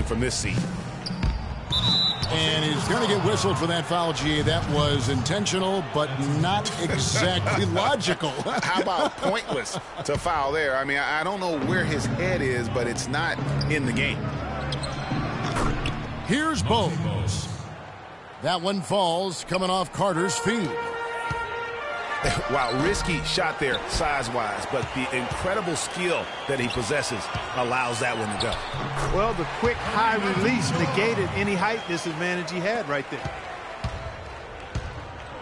from this seat. And he's going to get whistled for that foul, G. That was intentional, but not exactly logical. How about pointless to foul there? I mean, I don't know where his head is, but it's not in the game. Here's Bogues. That one falls coming off Carter's feet. Wow, risky shot there size-wise, but the incredible skill that he possesses allows that one to go. Well, the quick high release negated any height disadvantage he had right there.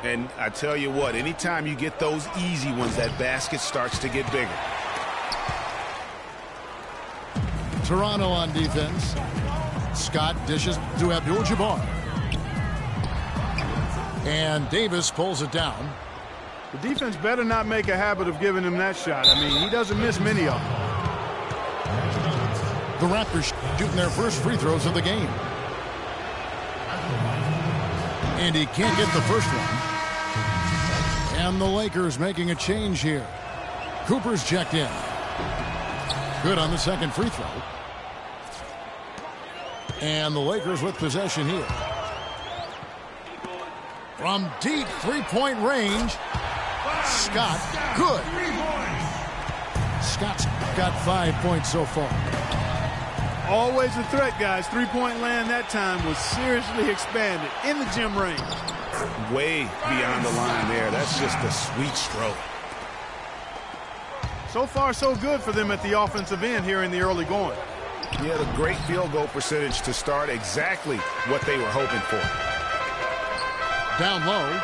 And I tell you what, anytime you get those easy ones, that basket starts to get bigger. Toronto on defense. Scott dishes to Abdul-Jabbar. And Davis pulls it down. The defense better not make a habit of giving him that shot. I mean, he doesn't miss many of them. The Raptors shooting their first free throws of the game. And he can't get the first one. And the Lakers making a change here. Cooper's checked in. Good on the second free throw. And the Lakers with possession here. From deep three-point range. Scott, good. Scott's got 5 points so far. Always a threat, guys. Three-point land that time was seriously expanded in the gym range. Way beyond the line there. That's just a sweet stroke. So far, so good for them at the offensive end here in the early going. He had a great field goal percentage to start, exactly what they were hoping for. Down low.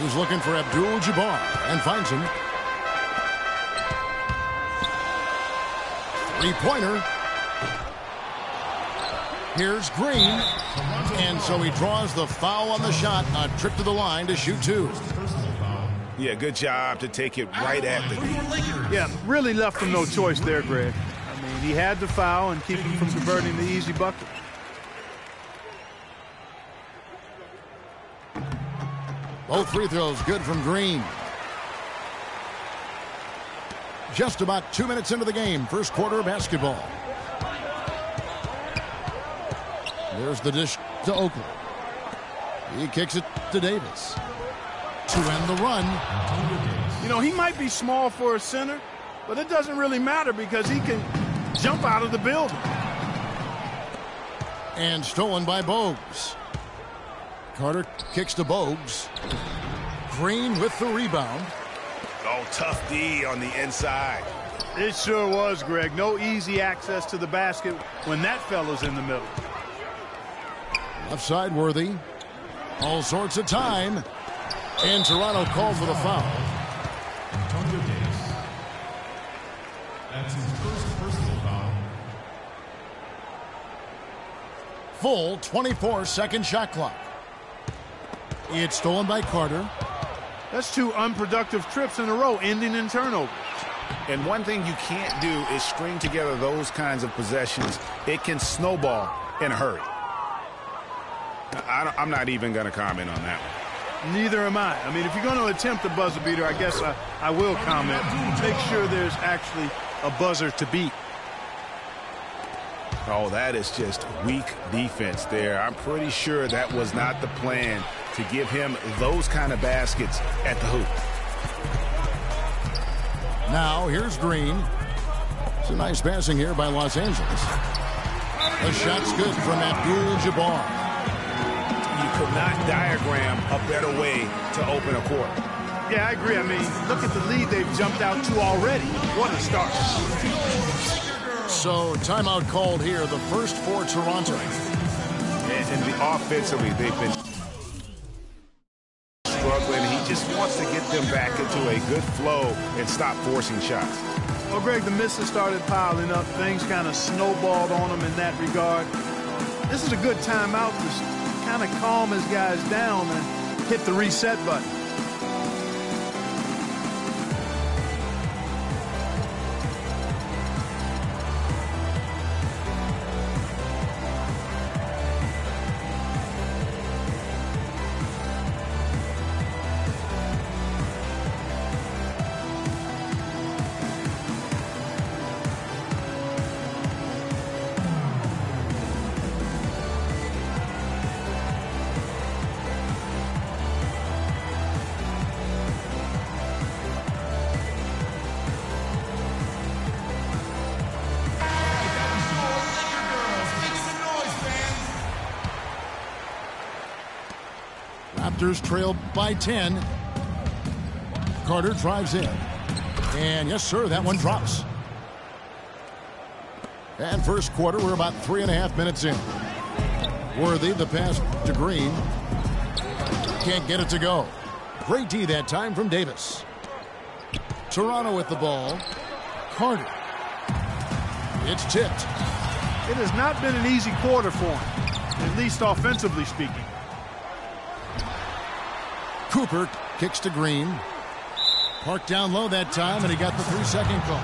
He's looking for Abdul-Jabbar and finds him. Three-pointer. Here's Green. And so he draws the foul on the shot. A trip to the line to shoot two. Yeah, good job to take it right at the knee. Yeah, really left him no choice there, Greg. I mean, he had to foul and keep him from converting the easy bucket. Both free throws good from Green. Just about 2 minutes into the game. First quarter of basketball. There's the dish to Oakley. He kicks it to Davis. To end the run. You know, he might be small for a center, but it doesn't really matter because he can jump out of the building. And stolen by Bogues. Carter kicks to Bogues. Green with the rebound. Oh, tough D on the inside. It sure was, Greg. No easy access to the basket when that fella's in the middle. Left side Worthy. All sorts of time. And Toronto called for the foul. That's his first personal foul. Full 24-second shot clock. It's stolen by Carter. That's two unproductive trips in a row, ending in turnovers. And one thing you can't do is string together those kinds of possessions. It can snowball in a hurry. I'm not even going to comment on that one. Neither am I. I mean, if you're going to attempt a buzzer beater, I guess I will comment. Make sure there's actually a buzzer to beat. Oh, that is just weak defense there. I'm pretty sure that was not the plan to give him those kind of baskets at the hoop. Now, here's Green. It's a nice passing here by Los Angeles. The shot's good from Abdul-Jabbar. You could not diagram a better way to open a court. Yeah, I agree. I mean, look at the lead they've jumped out to already. What a start. So, timeout called here, the first for Toronto. And offensively, they've been struggling. He just wants to get them back into a good flow and stop forcing shots. Well, Greg, the misses started piling up. Things kind of snowballed on them in that regard. This is a good timeout to kind of calm his guys down and hit the reset button. Raptors trail by 10. Carter drives in. And yes, sir, that one drops. And first quarter, we're about 3.5 minutes in. Worthy, the pass to Green. Can't get it to go. Great D that time from Davis. Toronto with the ball. Carter. It's tipped. It has not been an easy quarter for him, at least offensively speaking. Cooper kicks to Green. Parked down low that time, and he got the 3-second call.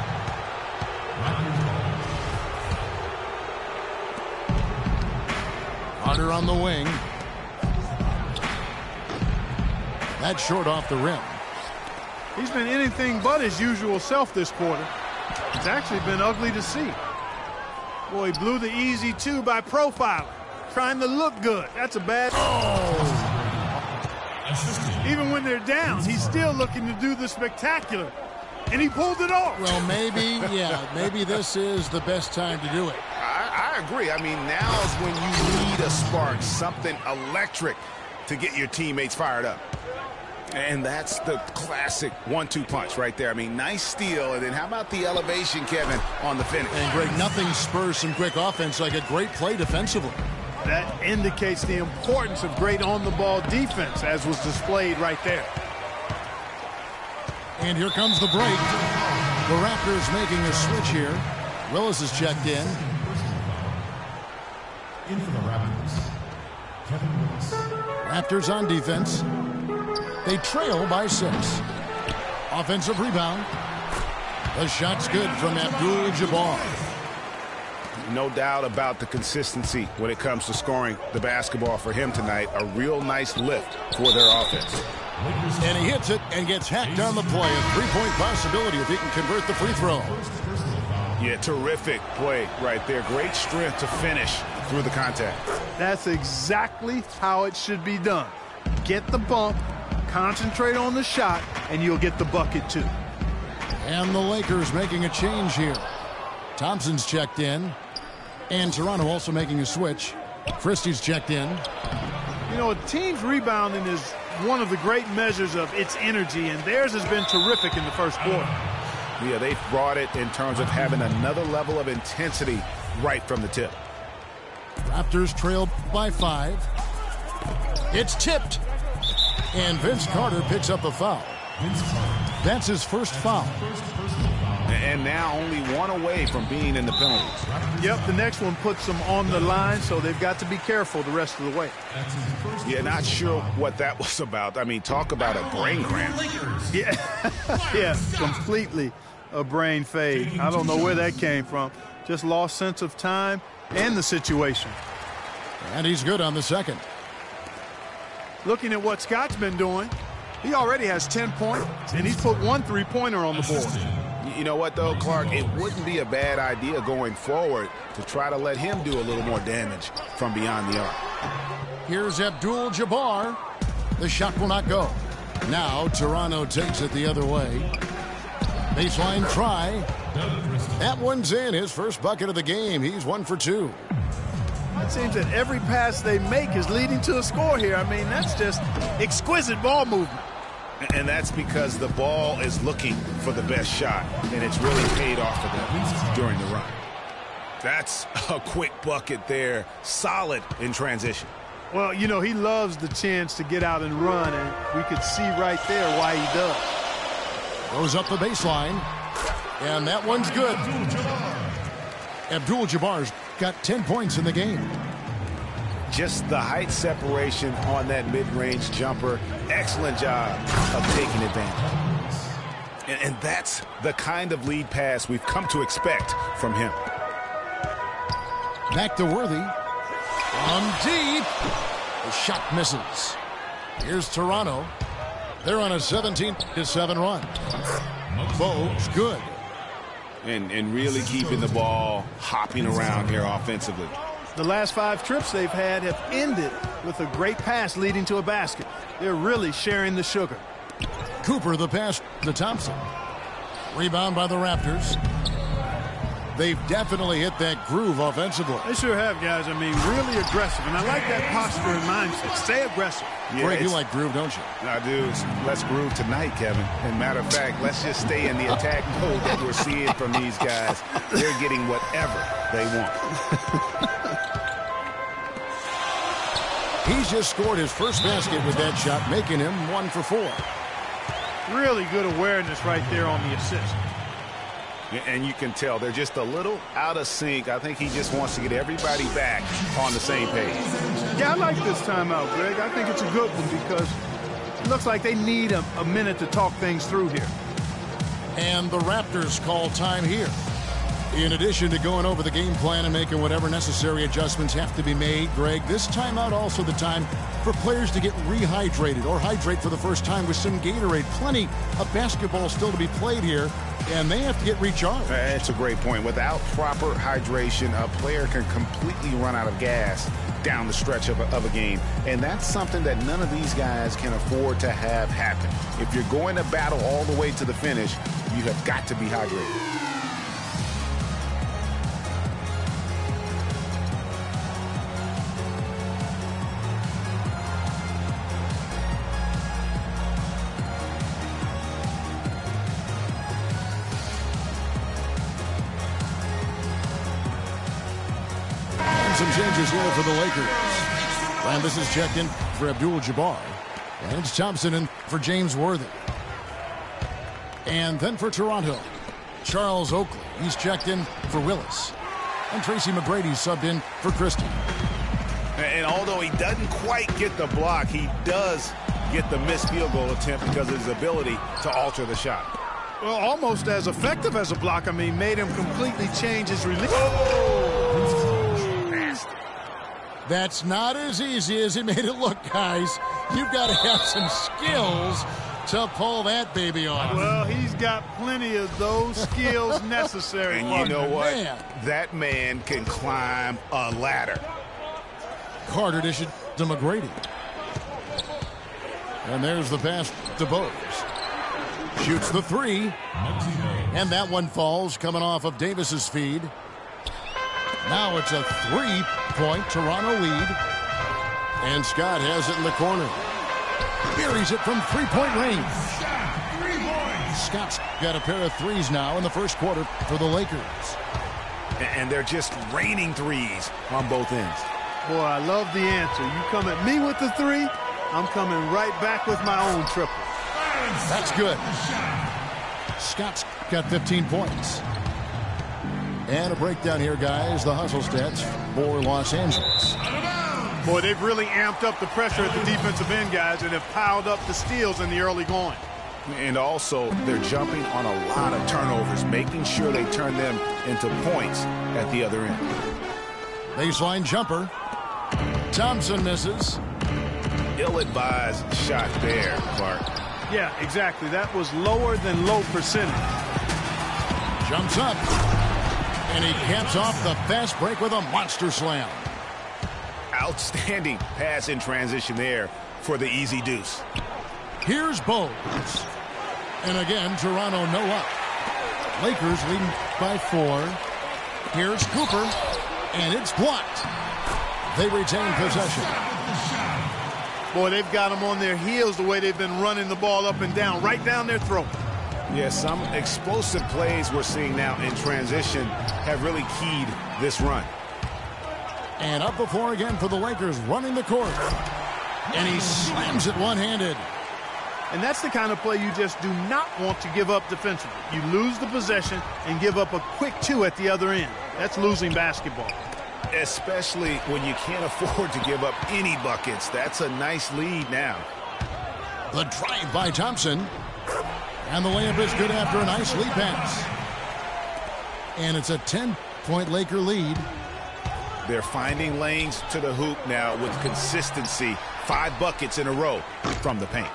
Carter on the wing. That's short off the rim. He's been anything but his usual self this quarter. It's actually been ugly to see. Boy, he blew the easy two by profiling, trying to look good. That's a bad... Oh. Even when they're down, he's still looking to do the spectacular. And he pulled it off. Well, maybe this is the best time to do it. I agree. I mean, now is when you need a spark, something electric to get your teammates fired up. And that's the classic 1-2 punch right there. I mean, nice steal, and then how about the elevation, Kevin, on the finish? And Greg, nothing spurs some quick offense like a great play defensively. That indicates the importance of great on-the-ball defense, as was displayed right there. And here comes the break. The Raptors making a switch here. Willis is checked in. In for the Raptors, Kevin Willis. Raptors on defense. They trail by 6. Offensive rebound. The shot's good from Abdul-Jabbar. No doubt about the consistency when it comes to scoring the basketball for him tonight. A real nice lift for their offense. And he hits it and gets hacked on the play. A three-point possibility if he can convert the free throw. Yeah, terrific play right there. Great strength to finish through the contact. That's exactly how it should be done. Get the bump, concentrate on the shot, and you'll get the bucket too. And the Lakers making a change here. Thompson's checked in. And Toronto also making a switch. Christie's checked in. You know, a team's rebounding is one of the great measures of its energy, and theirs has been terrific in the first quarter. Yeah, they've brought it in terms of having another level of intensity right from the tip. Raptors trailed by 5. It's tipped. And Vince Carter picks up a foul. That's his first foul. And now only one away from being in the penalties. Yep, the next one puts them on the line, so they've got to be careful the rest of the way. Yeah, not sure what that was about. I mean, talk about a brain cramp. Yeah, yeah, completely a brain fade. I don't know where that came from. Just lost sense of time and the situation. And he's good on the second. Looking at what Scott's been doing, he already has 10 points, and he's put 1 3-pointer on the board. You know what, though, Clark? It wouldn't be a bad idea going forward to try to let him do a little more damage from beyond the arc. Here's Abdul-Jabbar. The shot will not go. Now Toronto takes it the other way. Baseline try. That one's in. His first bucket of the game. He's 1 for 2. It seems that every pass they make is leading to a score here. I mean, that's just exquisite ball movement. And that's because the ball is looking for the best shot, and it's really paid off for them during the run. That's a quick bucket there. Solid in transition. Well, you know, he loves the chance to get out and run, and we could see right there why he does. Goes up the baseline, and that one's good. Abdul-Jabbar's got 10 points in the game. Just the height separation on that mid-range jumper. Excellent job of taking advantage. And that's the kind of lead pass we've come to expect from him. Back to Worthy. On deep. The shot misses. Here's Toronto. They're on a 17-7 run. Bo's good. And really keeping the ball hopping around here offensively. The last 5 trips they've had have ended with a great pass leading to a basket. They're really sharing the sugar. Cooper the pass to Thompson. Rebound by the Raptors. They've definitely hit that groove offensively. They sure have, guys. I mean, really aggressive. And I like that posture and mindset. Stay aggressive. Yeah, Greg, you like groove, don't you? I do. Let's groove tonight, Kevin. And matter of fact, let's just stay in the attack mode that we're seeing from these guys. They're getting whatever they want. He's just scored his first basket with that shot, making him 1 for 4. Really good awareness right there on the assist. And you can tell they're just a little out of sync. I think he just wants to get everybody back on the same page. Yeah, I like this timeout, Greg. I think it's a good one because it looks like they need a minute to talk things through here. And the Raptors call time here. In addition to going over the game plan and making whatever necessary adjustments have to be made, Greg, this timeout also the time for players to get rehydrated or hydrate for the first time with some Gatorade. Plenty of basketball still to be played here, and they have to get recharged. That's a great point. Without proper hydration, a player can completely run out of gas down the stretch of a game, and that's something that none of these guys can afford to have happen. If you're going to battle all the way to the finish, you have got to be hydrated. Some changes here for the Lakers. And this is checked in for Abdul-Jabbar. And it's Thompson in for James Worthy. And then for Toronto, Charles Oakley. He's checked in for Willis. And Tracy McGrady subbed in for Christie. And although he doesn't quite get the block, he does get the missed field goal attempt because of his ability to alter the shot. Well, almost as effective as a block. I mean, made him completely change his release. That's not as easy as he made it look, guys. You've got to have some skills to pull that baby off. Well, he's got plenty of those skills necessary. And you know what? Man. That man can climb a ladder. Carter dishes to McGrady. And there's the pass to Bose. Shoots the three. And that one falls coming off of Davis's feed. Now it's a 3-point Toronto lead. And Scott has it in the corner. Buries it from three-point range. Scott's got a pair of threes now in the first quarter for the Lakers. And they're just raining threes on both ends. Boy, I love the answer. You come at me with the three, I'm coming right back with my own triple. That's good. Scott's got 15 points. And a breakdown here, guys. The hustle stats for Los Angeles. Boy, they've really amped up the pressure at the defensive end, guys, and have piled up the steals in the early going. And also, they're jumping on a lot of turnovers, making sure they turn them into points at the other end. Baseline jumper. Thompson misses. Ill-advised shot there, Clark. Yeah, exactly. That was lower than low percentage. Jumps up. And he caps off the fast break with a monster slam. Outstanding pass in transition there for the easy deuce. Here's Bose. And again, Toronto no up. Lakers leading by 4. Here's Cooper. And it's blocked. They retain possession. Boy, they've got them on their heels the way they've been running the ball up and down, right down their throat. Yeah, some explosive plays we're seeing now in transition have really keyed this run. And up before again for the Lakers, running the court. And he slams it one-handed. And that's the kind of play you just do not want to give up defensively. You lose the possession and give up a quick 2 at the other end. That's losing basketball. Especially when you can't afford to give up any buckets. That's a nice lead now. The drive by Thompson. And the layup is good after a nice lead pass. And it's a 10-point Laker lead. They're finding lanes to the hoop now with consistency. 5 buckets in a row from the paint.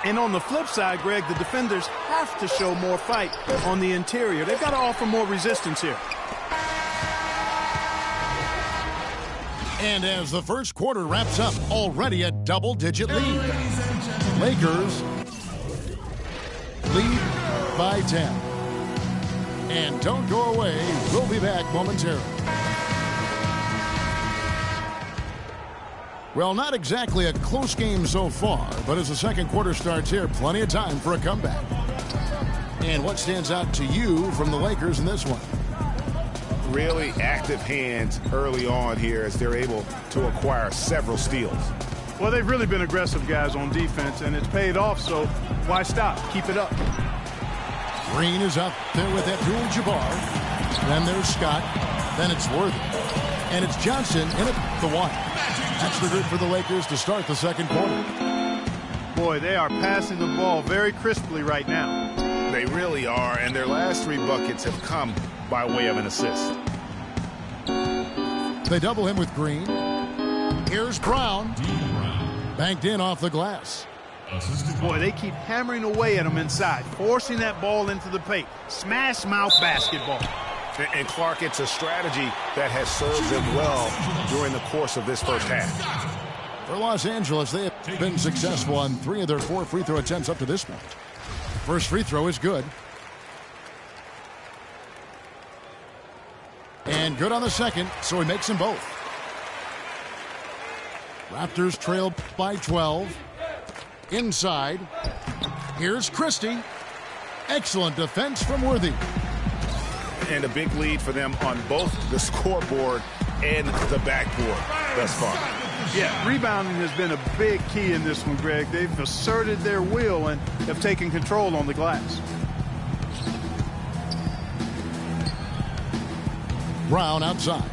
And on the flip side, Greg, the defenders have to show more fight on the interior. They've got to offer more resistance here. And as the first quarter wraps up, already a double-digit lead. Lakers lead by 10. And don't go away. We'll be back momentarily. Well, not exactly a close game so far, but as the second quarter starts here, plenty of time for a comeback. And what stands out to you from the Lakers in this one? Really active hands early on here as they're able to acquire several steals. Well, they've really been aggressive, guys, on defense, and it's paid off, so why stop? Keep it up. Green is up there with Abdul-Jabbar. Then there's Scott. Then it's Worthy. And it's Johnson in at the one. That's the group for the Lakers to start the second quarter. Boy, they are passing the ball very crisply right now. They really are, and their last 3 buckets have come by way of an assist. They double him with Green. Here's Brown. Banked in off the glass. Boy, they keep hammering away at him inside, forcing that ball into the paint. Smash mouth basketball. And Clark, it's a strategy that has served them well during the course of this first half. For Los Angeles, they have been successful on 3 of their 4 free throw attempts up to this point. First free throw is good. And good on the second, so he makes them both. Raptors trail by 12. Inside. Here's Christie. Excellent defense from Worthy. And a big lead for them on both the scoreboard and the backboard thus far. Yeah, rebounding has been a big key in this one, Greg. They've asserted their will and have taken control on the glass. Brown outside.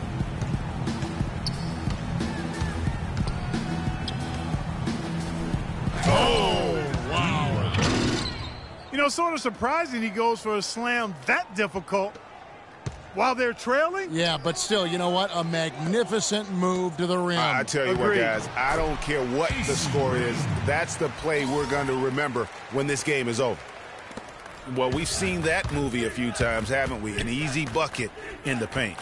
Oh, wow. You know, sort of surprising he goes for a slam that difficult while they're trailing. Yeah, but still, you know what? A magnificent move to the rim. I tell you what, guys, I don't care what the score is. That's the play we're going to remember when this game is over. Well, we've seen that movie a few times, haven't we? An easy bucket in the paint.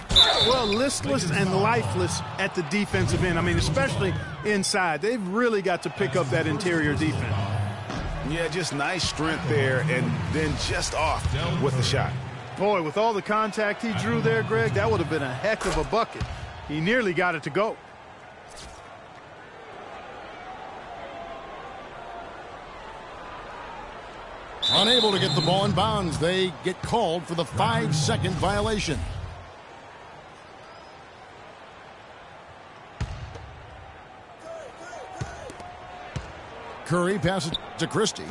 Well, listless and lifeless at the defensive end. I mean, especially inside. They've really got to pick up that interior defense. Yeah, just nice strength there, and then just off with the shot. Boy, with all the contact he drew there, Greg, that would have been a heck of a bucket. He nearly got it to go. Unable to get the ball in bounds. They get called for the 5-second violation. Curry passes to Christie.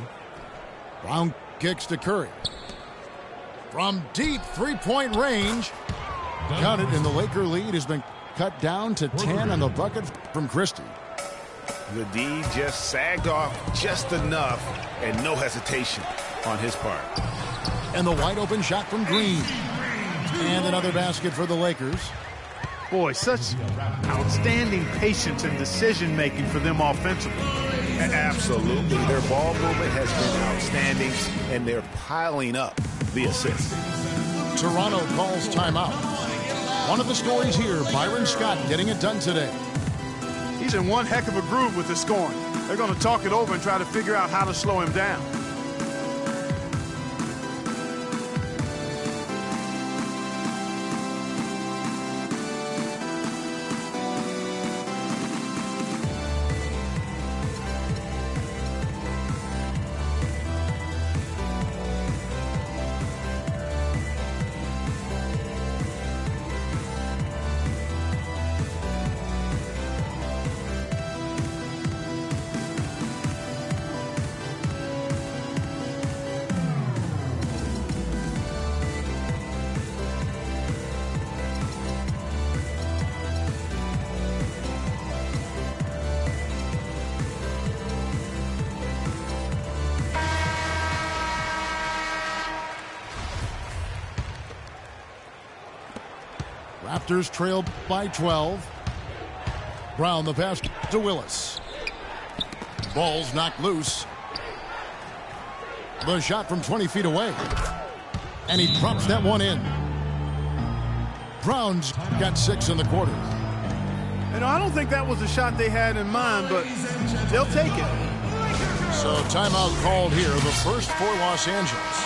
Brown kicks to Curry. From deep three-point range. Got it, and the Laker lead has been cut down to 10 on the bucket from Christie. The D just sagged off just enough, and no hesitation on his part. And the wide-open shot from Green. And another basket for the Lakers. Boy, such outstanding patience and decision-making for them offensively. Absolutely. Their ball movement has been outstanding, and they're piling up the assists. Toronto calls timeout. One of the stories here, Byron Scott getting it done today. He's in one heck of a groove with the scoring. They're going to talk it over and try to figure out how to slow him down. Raptors trail by 12. Brown the pass to Willis. Ball's knocked loose. The shot from 20 feet away. And he drops that one in. Brown's got 6 in the quarter. You know, I don't think that was the shot they had in mind, but they'll take it. So timeout called here, the first for Los Angeles.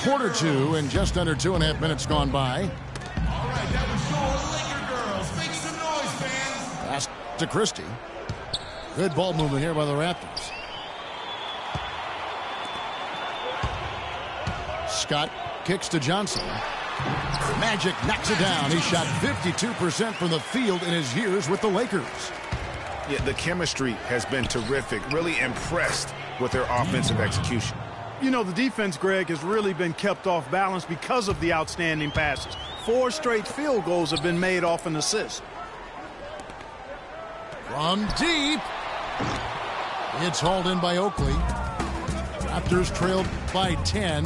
quarter two and just under 2.5 minutes gone by. All right, that was your Laker girls. Make some noise, fans. Pass to Christie. Good ball movement here by the Raptors. Scott kicks to Johnson. Magic knocks it down. He shot 52% from the field in his years with the Lakers. Yeah, the chemistry has been terrific. Really impressed with their offensive execution. You know, the defense, Greg, has really been kept off balance because of the outstanding passes. 4 straight field goals have been made off an assist. From deep. It's hauled in by Oakley. Raptors trailed by 10.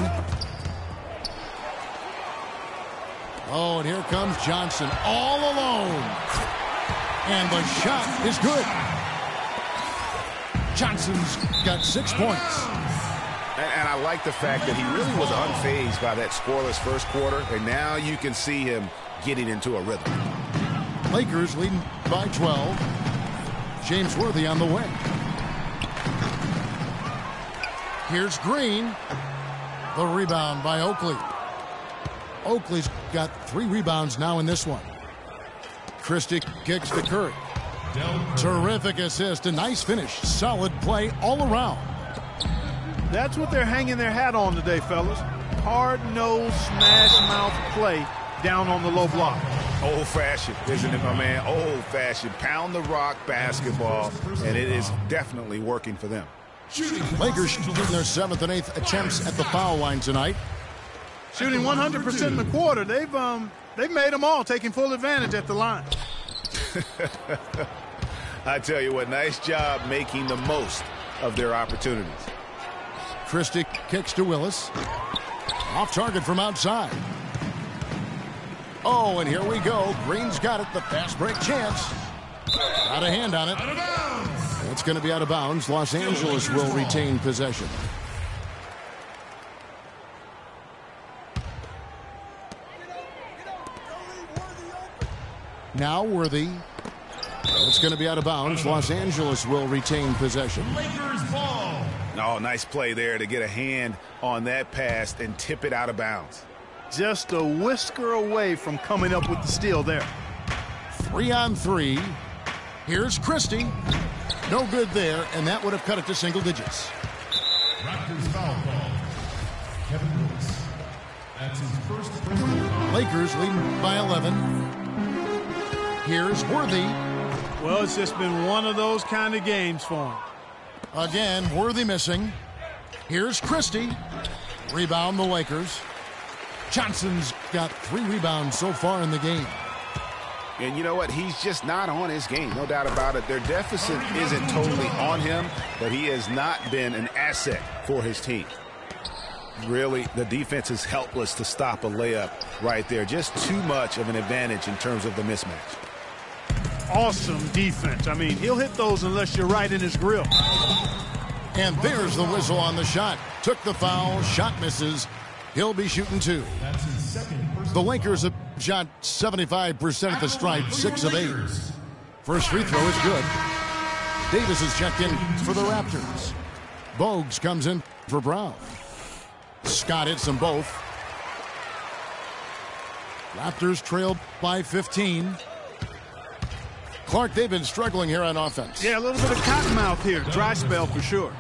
Oh, and here comes Johnson all alone. And the shot is good. Johnson's got 6 points. And I like the fact that he really was unfazed by that scoreless first quarter, and now you can see him getting into a rhythm. Lakers leading by 12. James Worthy on the wing. Here's Green. The rebound by Oakley. Oakley's got 3 rebounds now in this one. Christie kicks to Curry. Terrific assist. A nice finish. Solid play all around. That's what they're hanging their hat on today, fellas. Hard-nosed, smash-mouth play down on the low block. Old-fashioned, isn't it, my man? Old-fashioned. Pound the rock basketball, and it is definitely working for them. Lakers shooting their 7th and 8th attempts at the foul line tonight. Shooting 100% in the quarter. They've made them all, taking full advantage at the line. I tell you what, nice job making the most of their opportunities. Christie kicks to Willis. Off target from outside. Oh, and here we go. Green's got it. The fast break chance. Got a hand on it. It's going to be out of bounds. Los Angeles will retain possession. Now Worthy. It's going to be out of bounds. Los Angeles will retain possession. Lakers ball. Oh, nice play there to get a hand on that pass and tip it out of bounds. Just a whisker away from coming up with the steal there. 3-on-3. Here's Christie. No good there, and that would have cut it to single digits. Raptors foul ball. Kevin Lewis. That's his first personal foul. Lakers leading by 11. Here's Worthy. Well, it's just been one of those kind of games for him. Again, Worthy missing. Here's Christie. Rebound the Lakers. Johnson's got 3 rebounds so far in the game. And you know what? He's just not on his game. No doubt about it. Their deficit isn't totally on him, but he has not been an asset for his team. Really, the defense is helpless to stop a layup right there. Just too much of an advantage in terms of the mismatch. Awesome defense. I mean, he'll hit those unless you're right in his grill. And there's the whistle on the shot. Took the foul. Shot misses. He'll be shooting 2. That's his second personal The Lakers have shot 75% at the stripe, 6 of 8. First free throw is good. Davis is checked in for the Raptors. Bogues comes in for Brown. Scott hits them both. Raptors trailed by 15. Clark, they've been struggling here on offense. Yeah, a little bit of cottonmouth here. Dry spell for sure.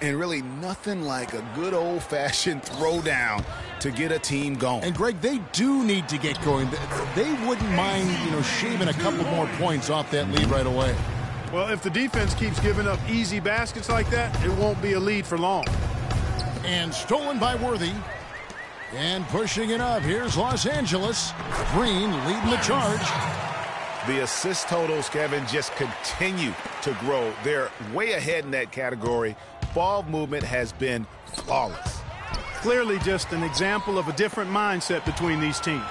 And really nothing like a good old-fashioned throwdown to get a team going. And, Greg, they do need to get going. They wouldn't mind, shaving a couple more points off that lead right away. Well, if the defense keeps giving up easy baskets like that, it won't be a lead for long. And stolen by Worthy. And pushing it up. Here's Los Angeles. Green leading the charge. The assist totals, Kevin, just continue to grow. They're way ahead in that category. Ball movement has been flawless. Clearly just an example of a different mindset between these teams.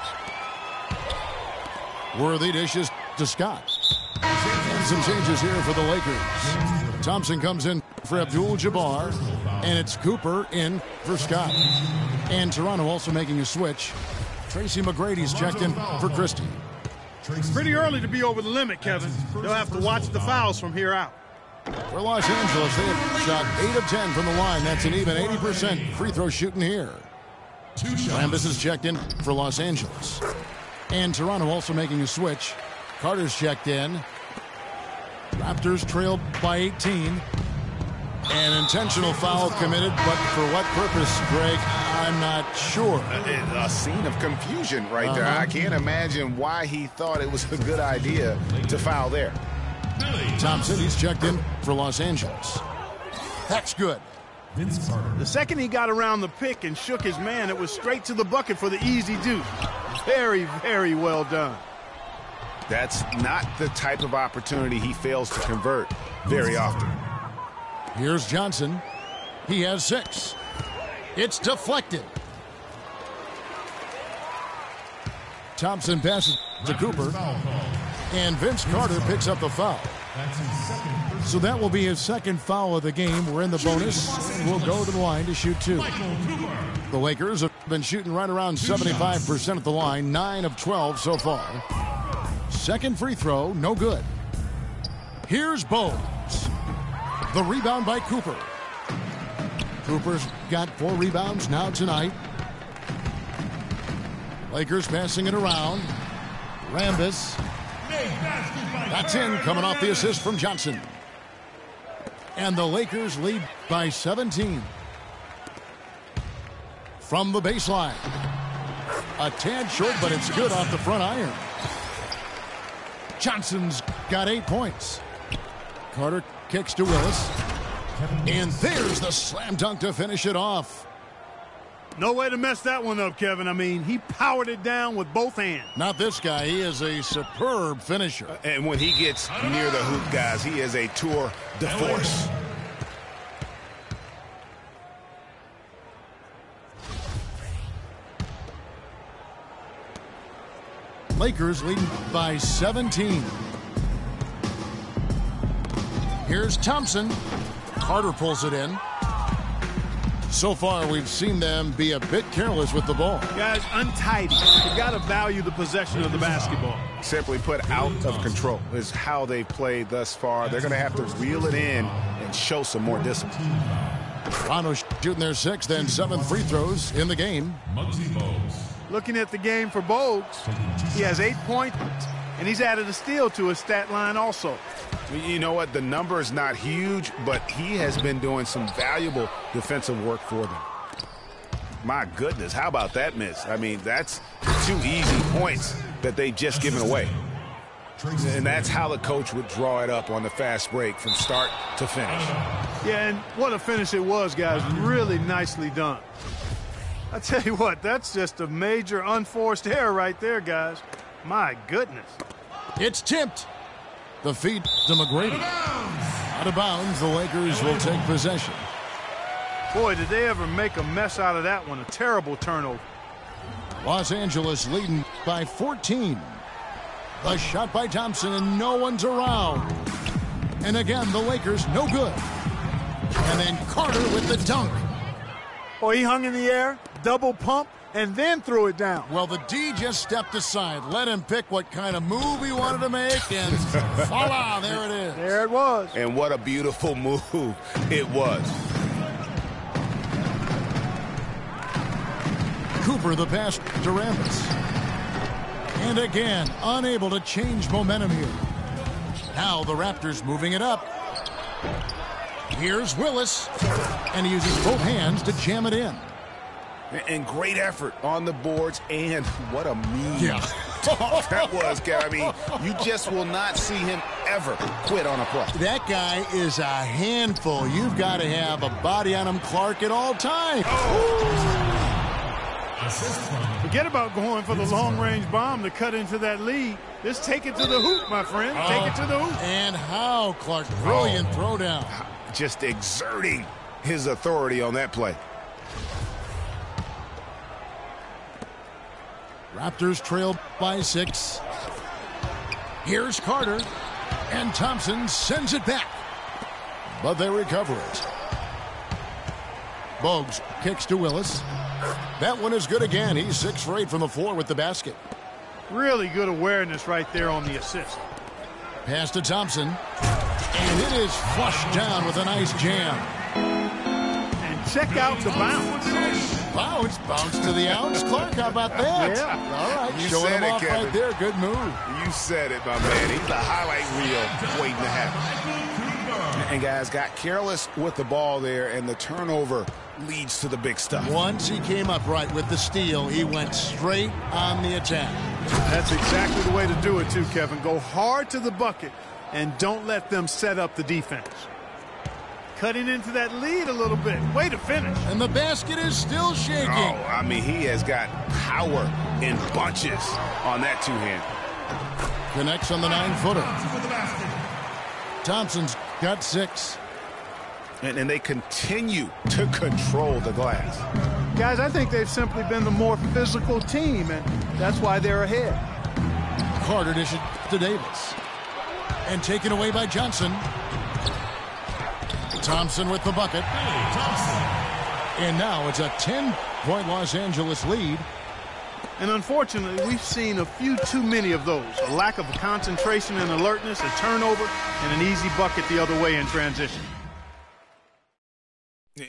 Worthy dishes to Scott. And some changes here for the Lakers. Thompson comes in for Abdul-Jabbar. And it's Cooper in for Scott. And Toronto also making a switch. Tracy McGrady's checked in for Christie. Pretty early to be over the limit, Kevin. They'll have to watch the fouls from here out. For Los Angeles, they have shot 8 of 10 from the line. That's an even 80% free throw shooting here. 2 shots. Rambis is checked in for Los Angeles. And Toronto also making a switch. Carter's checked in. Raptors trail by 18. An intentional foul committed, but for what purpose, Greg? I'm not sure. A scene of confusion right there. I can't imagine why he thought it was a good idea to foul there. Thompson, he's checked in for Los Angeles. That's good. Vince Carter. The second he got around the pick and shook his man, it was straight to the bucket for the easy deuce. Very, very well done. That's not the type of opportunity he fails to convert very often. Here's Johnson. He has 6. It's deflected. Thompson passes to Cooper. Foul call. And Vince Carter picks up the foul. That's his second personal. So that will be his second foul of the game. We're in the bonus. And we'll go to the line to shoot 2. Michael Cooper. The Lakers have been shooting right around 75% at the line. 9 of 12 so far. Second free throw, no good. Here's Bogues. The rebound by Cooper. Cooper's got 4 rebounds now tonight. Lakers passing it around. Rambis. That's in, coming off the assist from Johnson. And the Lakers lead by 17. From the baseline. A tad short, but it's good off the front iron. Johnson's got 8 points. Carter kicks to Willis. And there's the slam dunk to finish it off. No way to mess that one up, Kevin. I mean, he powered it down with both hands. Not this guy. He is a superb finisher. And when he gets near the hoop, guys, he is a tour de force. Lakers leading by 17. Here's Thompson. Carter pulls it in. So far, we've seen them be a bit careless with the ball. Guys, untidy. You got to value the possession of the basketball. Simply put, out of control is how they've played thus far. They're going to have to reel it in and show some more discipline. Toronto shooting their 6th and 7th free throws in the game. Muggsy Bogues. Looking at the game for Bogues, he has 8 points, and he's added a steal to his stat line also. You know what? The number is not huge, but he has been doing some valuable defensive work for them. My goodness, how about that miss? I mean, that's 2 easy points that they've just given away. And that's how the coach would draw it up on the fast break from start to finish. Yeah, and what a finish it was, guys. Really nicely done. I tell you what, that's just a major unforced error right there, guys. My goodness. It's tipped. The feed to McGrady. Out of bounds, the Lakers will take possession. Boy, did they ever make a mess out of that one. A terrible turnover. Los Angeles leading by 14. A shot by Thompson, and no one's around. And again, the Lakers, no good. And then Carter with the dunk. Boy, he hung in the air, double pump, and then threw it down. Well, the D just stepped aside. Let him pick what kind of move he wanted to make, and voila, there it is. There it was. And what a beautiful move it was. Cooper, the pass to Rambis. And again, unable to change momentum here. Now the Raptors moving it up. Here's Willis, and he uses both hands to jam it in. And great effort on the boards, and what a mean Yeah. that was, Gary. I mean, you just will not see him ever quit on a play. That guy is a handful. You've got to have a body on him, Clark, at all times. Forget about going for the long-range bomb to cut into that lead. Just take it to the hoop, my friend. Take it to the hoop. And how, Clark? Brilliant throwdown. Just exerting his authority on that play. Raptors trail by 6. Here's Carter, and Thompson sends it back. But they recover it. Bogues kicks to Willis. That one is good again. He's 6 for 8 from the floor with the basket. Really good awareness right there on the assist. Pass to Thompson. And it is flushed down with a nice jam. And check out the bounce. Bounce to the ounce. Clark, how about that? Yeah. All right, You showing said him it, off Kevin. right there. Good move. You said it, my man. He's the highlight reel waiting to happen. And guys got careless with the ball there, and the turnover leads to the big stuff. Once he came up right with the steal, he went straight on the attack. That's exactly the way to do it, too, Kevin. Go hard to the bucket and don't let them set up the defense. Cutting into that lead a little bit. Way to finish. And the basket is still shaking. Oh, I mean, he has got power in bunches on that two-hand. Connects on the 9-footer. Thompson's got 6. And they continue to control the glass. Guys, I think they've simply been the more physical team, and that's why they're ahead. Carter dishes to Davis. And taken away by Johnson. Thompson with the bucket. And now it's a 10-point Los Angeles lead. And unfortunately, we've seen a few too many of those. A lack of concentration and alertness, a turnover, and an easy bucket the other way in transition.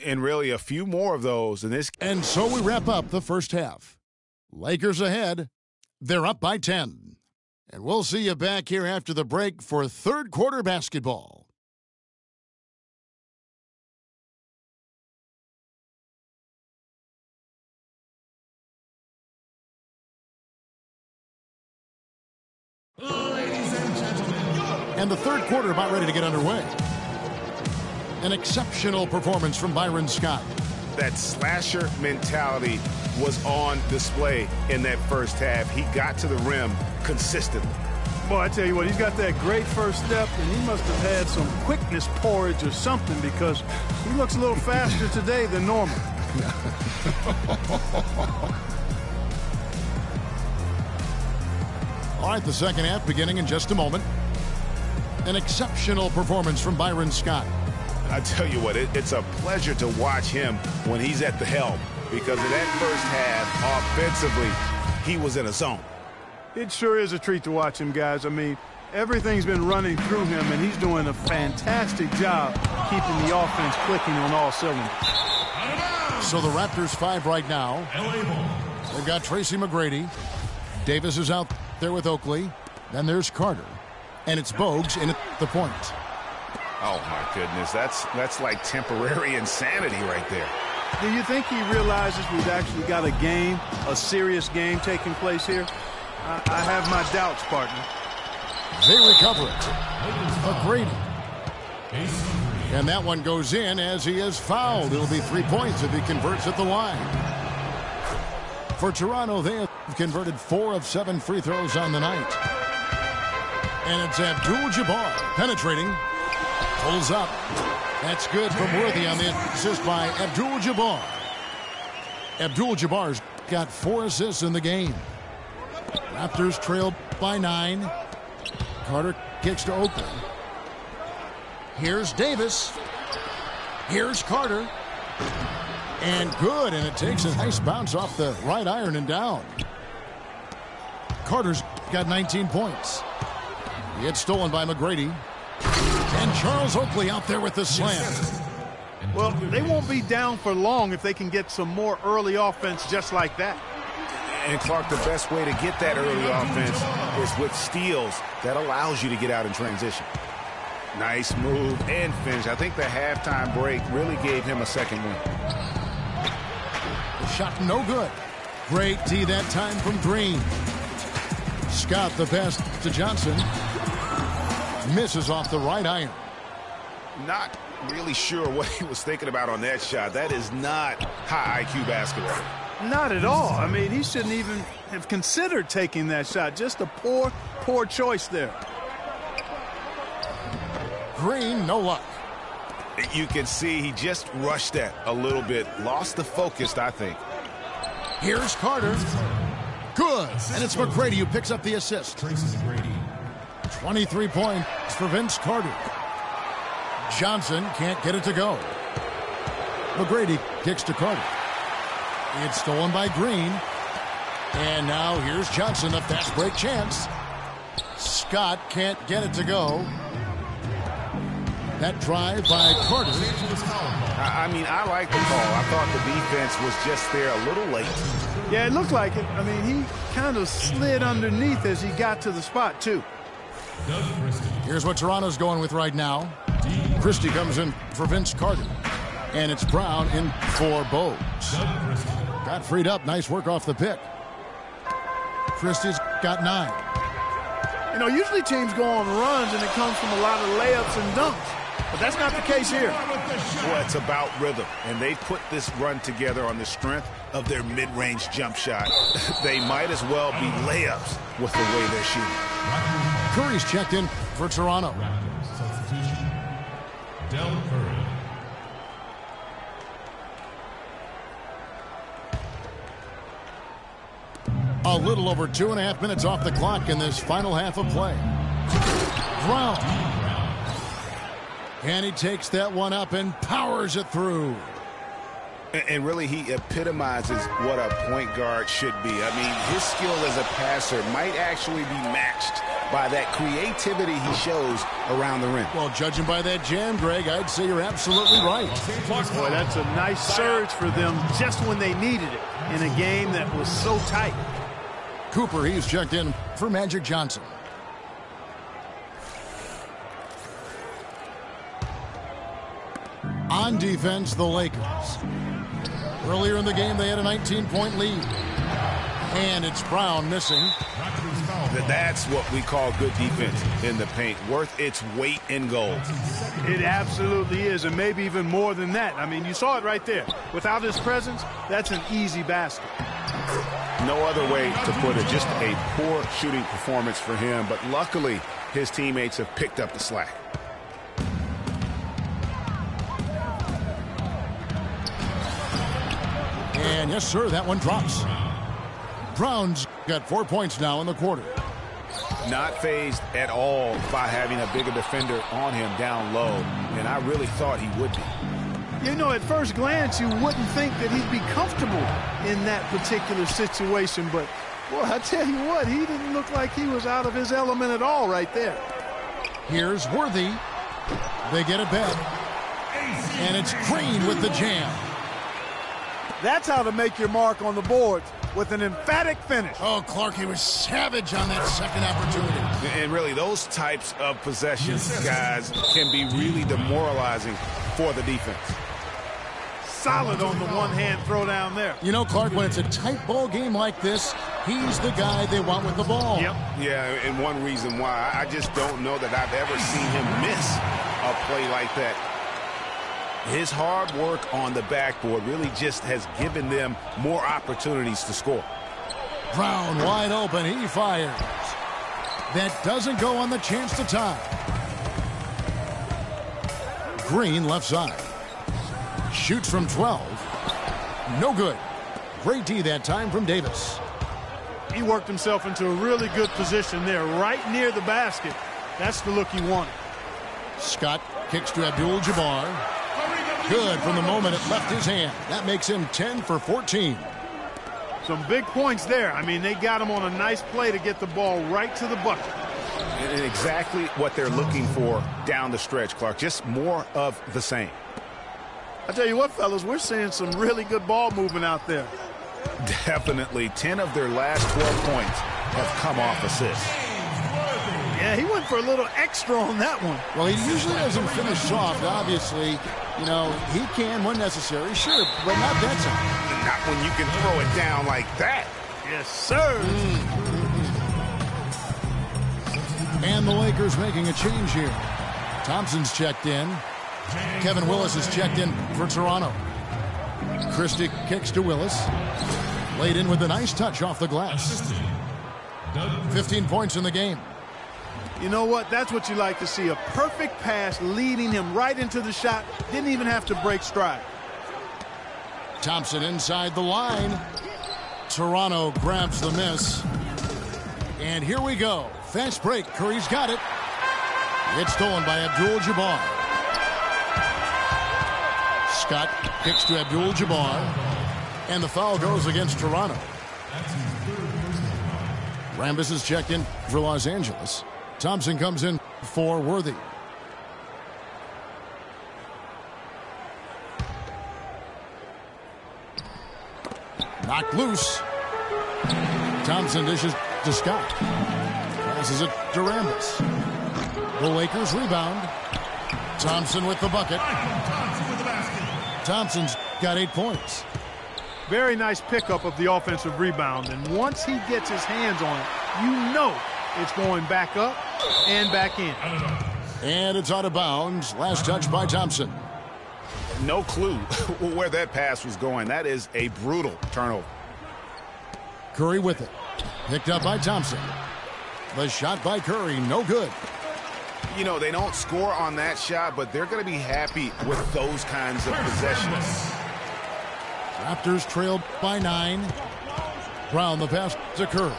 And really a few more of those in this. And so we wrap up the first half. Lakers ahead. They're up by 10. And we'll see you back here after the break for third quarter basketball. Ladies and gentlemen, And the third quarter about ready to get underway. An exceptional performance from Byron Scott. That slasher mentality was on display in that first half. He got to the rim consistently. Boy, I tell you what, he's got that great first step, and he must have had some quickness porridge or something because he looks a little faster today than normal. All right, the second half beginning in just a moment. An exceptional performance from Byron Scott. I tell you what, it's a pleasure to watch him when he's at the helm because in that first half, offensively, he was in a zone. It sure is a treat to watch him, guys. I mean, everything's been running through him, and he's doing a fantastic job keeping the offense clicking on all cylinders. So the Raptors 5 right now. They've got Tracy McGrady. Davis is out there with Oakley. Then there's Carter. And it's Bogues in at the point. Oh, my goodness. That's like temporary insanity right there. Do you think he realizes we've actually got a game, a serious game taking place here? I have my doubts, partner. They recover it. McGrady. And that one goes in as he is fouled. It'll be 3 points if he converts at the line. For Toronto, they have converted 4 of 7 free throws on the night. And it's Abdul-Jabbar penetrating. Pulls up. That's good from Worthy on the assist by Abdul-Jabbar. Abdul-Jabbar's got 4 assists in the game. Raptors trail by 9. Carter kicks to Oakley. Here's Davis. Here's Carter. And good, and it takes a nice bounce off the right iron and down. Carter's got 19 points. He gets stolen by McGrady. And Charles Oakley out there with the slam. Well, they won't be down for long if they can get some more early offense just like that. And Clark, the best way to get that early offense is with steals. That allows you to get out in transition. Nice move and finish. I think the halftime break really gave him a second win. The shot no good. Great D that time from Green. Scott the pass to Johnson. Misses off the right iron. Not really sure what he was thinking about on that shot. That is not high IQ basketball. Not at all. I mean, he shouldn't even have considered taking that shot. Just a poor choice there. Green, no luck. You can see he just rushed that a little bit. Lost the focus, I think. Here's Carter. Good. And it's McGrady who picks up the assist. 23 points for Vince Carter. Johnson can't get it to go. McGrady kicks to Carter. It's stolen by Green. And now here's Johnson, a fast break chance. Scott can't get it to go. That drive by Carter. I mean, I like the call. I thought the defense was just there a little late. Yeah, it looked like it. I mean, he kind of slid underneath as he got to the spot, too. Here's what Toronto's going with right now. Christie comes in for Vince Carter. And it's Brown in for Bowes. Got freed up. Nice work off the pick. Christie's got 9. You know, usually teams go on runs and it comes from a lot of layups and dunks. But that's not the case here. Well, it's about rhythm. And they put this run together on the strength of their mid-range jump shot. They might as well be layups with the way they're shooting. Curry's checked in for Toronto. Substitution. Del Curry. A little over 2.5 minutes off the clock in this final half of play. Brown. And he takes that one up and powers it through. And really, he epitomizes what a point guard should be. I mean, his skill as a passer might actually be matched by that creativity he shows around the rim. Well, judging by that jam, Greg, I'd say you're absolutely right. Boy, that's a nice surge for them just when they needed it in a game that was so tight. Cooper, he's checked in for Magic Johnson. On defense, the Lakers. Earlier in the game, they had a 19-point lead. And it's Brown missing. That's what we call good defense in the paint. Worth its weight in gold. It absolutely is, and maybe even more than that. I mean, you saw it right there. Without his presence, that's an easy basket. No other way to put it. Just a poor shooting performance for him. But luckily, his teammates have picked up the slack. And yes, sir, that one drops. Brown's got 4 points now in the quarter. Not fazed at all by having a bigger defender on him down low. And I really thought he would be. You know, at first glance, you wouldn't think that he'd be comfortable in that particular situation. But, boy, I tell you what, he didn't look like he was out of his element at all right there. Here's Worthy. They get it back. And it's Green with the jam. That's how to make your mark on the boards, with an emphatic finish. Oh, Clark, he was savage on that second opportunity. And really, those types of possessions, guys, can be really demoralizing for the defense. Solid on the one-hand throw down there. You know, Clark, when it's a tight ball game like this, he's the guy they want with the ball. Yep. Yeah, and one reason why, I just don't know that I've ever seen him miss a play like that. His hard work on the backboard really just has given them more opportunities to score. Brown wide open. He fires. That doesn't go on the chance to tie. Green left side. Shoots from 12. No good. Great D that time from Davis. He worked himself into a really good position there, right near the basket. That's the look he wanted. Scott kicks to Abdul-Jabbar. Good from the moment it left his hand. That makes him 10 for 14. Some big points there. I mean, they got him on a nice play to get the ball right to the bucket. And exactly what they're looking for down the stretch, Clark. Just more of the same. I tell you what, fellas, we're seeing some really good ball movement out there. Definitely. 10 of their last 12 points have come off assists. Yeah, he went for a little extra on that one. Well, he usually doesn't finish soft, obviously. You know, he can when necessary, sure, but not that time. Not when you can throw it down like that. Yes, sir. And the Lakers making a change here. Thompson's checked in. Kevin Willis is checked in for Toronto. Christie kicks to Willis. Laid in with a nice touch off the glass. 15 points in the game. You know what? That's what you like to see. A perfect pass leading him right into the shot. Didn't even have to break stride. Thompson inside the line. Toronto grabs the miss. And here we go. Fast break. Curry's got it. It's stolen by Abdul-Jabbar. Scott kicks to Abdul-Jabbar. And the foul goes against Toronto. Rambis is checked in for Los Angeles. Thompson comes in for Worthy. Knocked loose. Thompson dishes to Scott. Passes it to Rambis. The Lakers rebound. Thompson with the bucket. Thompson's got 8 points. Very nice pickup of the offensive rebound. And once he gets his hands on it, you know it's going back up and back in. And it's out of bounds. Last touch by Thompson. No clue where that pass was going. That is a brutal turnover. Curry with it. Picked up by Thompson. The shot by Curry, no good. You know, they don't score on that shot, but they're going to be happy with those kinds of possessions. Raptors trailed by 9. Brown the pass to Curry.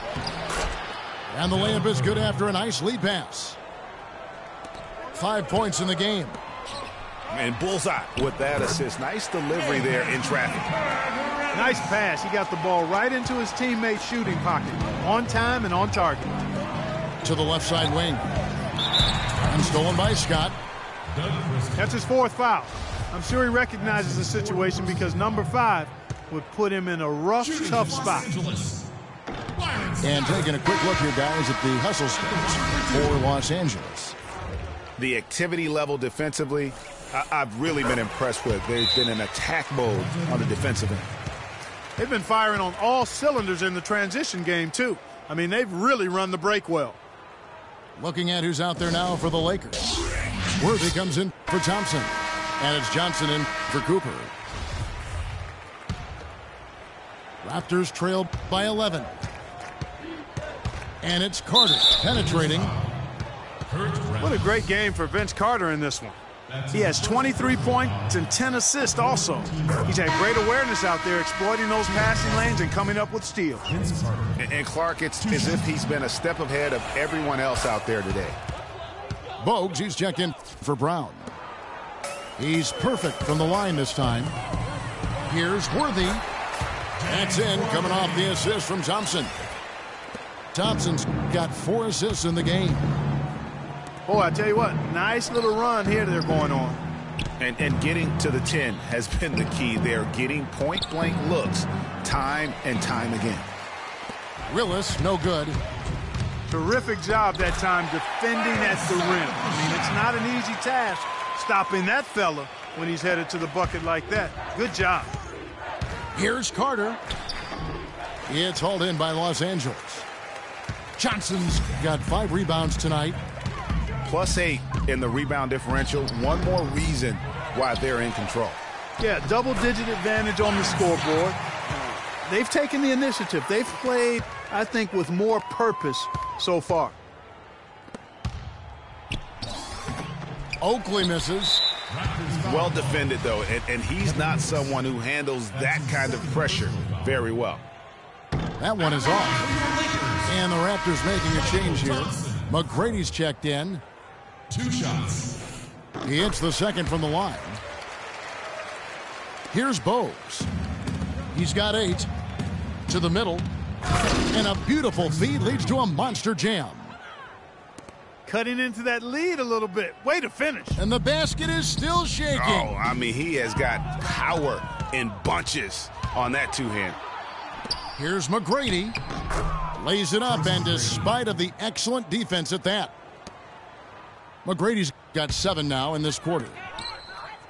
And the layup is good after a nice lead pass. 5 points in the game. And bullseye with that assist. Nice delivery there in traffic. Nice pass. He got the ball right into his teammate's shooting pocket. On time and on target. To the left side wing. And stolen by Scott. That's his 4th foul. I'm sure he recognizes the situation because number 5 would put him in a rough, tough spot. And taking a quick look here, guys, at the hustle stats for Los Angeles. The activity level defensively, I've really been impressed with. They've been in attack mode on the defensive end. They've been firing on all cylinders in the transition game, too. I mean, they've really run the break well. Looking at who's out there now for the Lakers. Worthy comes in for Thompson. And it's Johnson in for Cooper. Raptors trailed by 11. And it's Carter penetrating. What a great game for Vince Carter in this one. He has 23 points and 10 assists also. He's had great awareness out there exploiting those passing lanes and coming up with steals. And Clark, it's as if he's been a step ahead of everyone else out there today. Bogues, he's checked in for Brown. He's perfect from the line this time. Here's Worthy. That's in, coming off the assist from Thompson. Thompson's got 4 assists in the game. Boy, I tell you what, nice little run here they're going on. And getting to the 10 has been the key. They're getting point-blank looks time and time again. Willis, no good. Terrific job that time defending at the rim. I mean, it's not an easy task stopping that fella when he's headed to the bucket like that. Good job. Here's Carter. It's hauled in by Los Angeles. Johnson's got 5 rebounds tonight. +8 in the rebound differential. One more reason why they're in control. Yeah, double-digit advantage on the scoreboard. They've taken the initiative. They've played, I think, with more purpose so far. Oakley misses. Well defended, though, and he's not someone who handles that kind of pressure very well. That one is off. And the Raptors making a change here. McGrady's checked in. 2 shots. He hits the second from the line. Here's Bogues. He's got 8. To the middle. And a beautiful feed leads to a monster jam. Cutting into that lead a little bit. Way to finish. And the basket is still shaking. Oh, I mean, he has got power in bunches on that 2-hand. Here's McGrady. Lays it up, and despite of the excellent defense at that. McGrady's got 7 now in this quarter.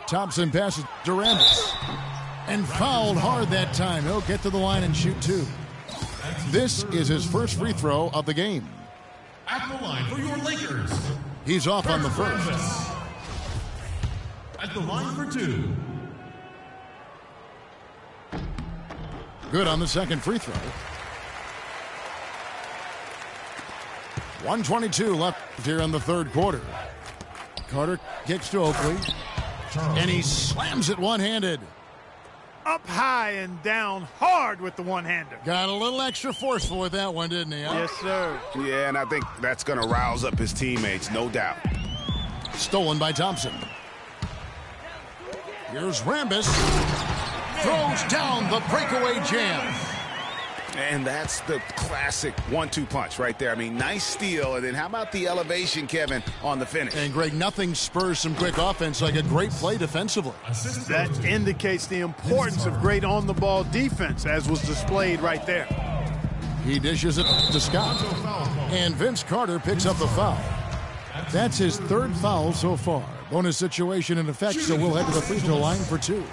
Thompson passes to Rambis. And fouled hard that time. He'll get to the line and shoot 2. This is his first free throw of the game. At the line for your Lakers. He's off on the first. At the line for 2. Good on the second free throw. 1:22 left here in the third quarter. Carter kicks to Oakley. And he slams it one-handed. Up high and down hard with the one-hander. Got a little extra forceful with that one, didn't he? Huh? Yes, sir. Yeah, and I think that's going to rouse up his teammates, no doubt. Stolen by Thompson. Here's Rambis. Throws down the breakaway jam. And that's the classic 1-2 punch right there. I mean, nice steal. And then how about the elevation, Kevin, on the finish? And, Greg, nothing spurs some quick offense like a great play defensively. That indicates the importance of great on-the-ball defense, as was displayed right there. He dishes it to Scott. And Vince Carter picks up the foul. That's his third foul so far. Bonus situation in effect, so we'll head to the free throw line for 2.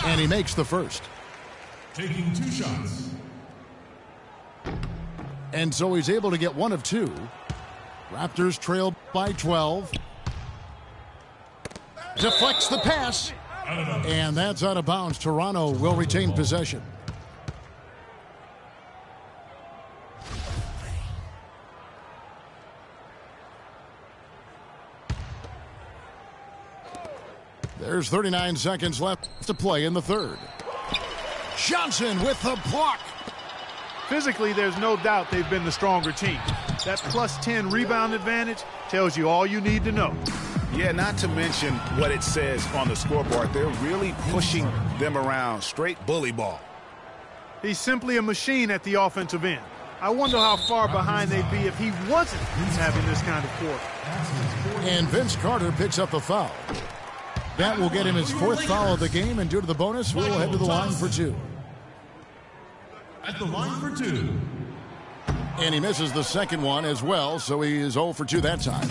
And he makes the first. Taking 2 shots. And so he's able to get 1 of 2. Raptors trail by 12. Deflects the pass. And that's out of bounds. Toronto will retain possession. There's 39 seconds left to play in the third. Johnson with the block. Physically, there's no doubt they've been the stronger team. That plus 10 rebound advantage tells you all you need to know. Yeah, not to mention what it says on the scoreboard. They're really pushing them around. Straight bully ball. He's simply a machine at the offensive end. I wonder how far behind they'd be if he wasn't having this kind of quarter. And Vince Carter picks up the foul. That will get him his 4th foul of the game, and due to the bonus, we'll head to the line for 2. At the line for 2. And he misses the second one as well, so he is 0 for 2 that time.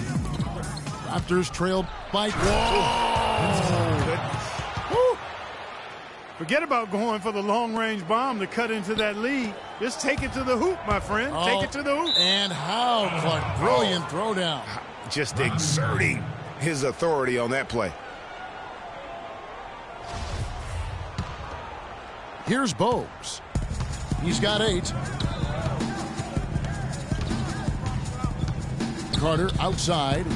Raptors trail by... Whoa! Forget about going for the long-range bomb to cut into that lead. Just take it to the hoop, my friend. Take it to the hoop. And how, Clark. Brilliant throwdown. Just exerting his authority on that play. Here's Bogues. He's got 8. Carter outside.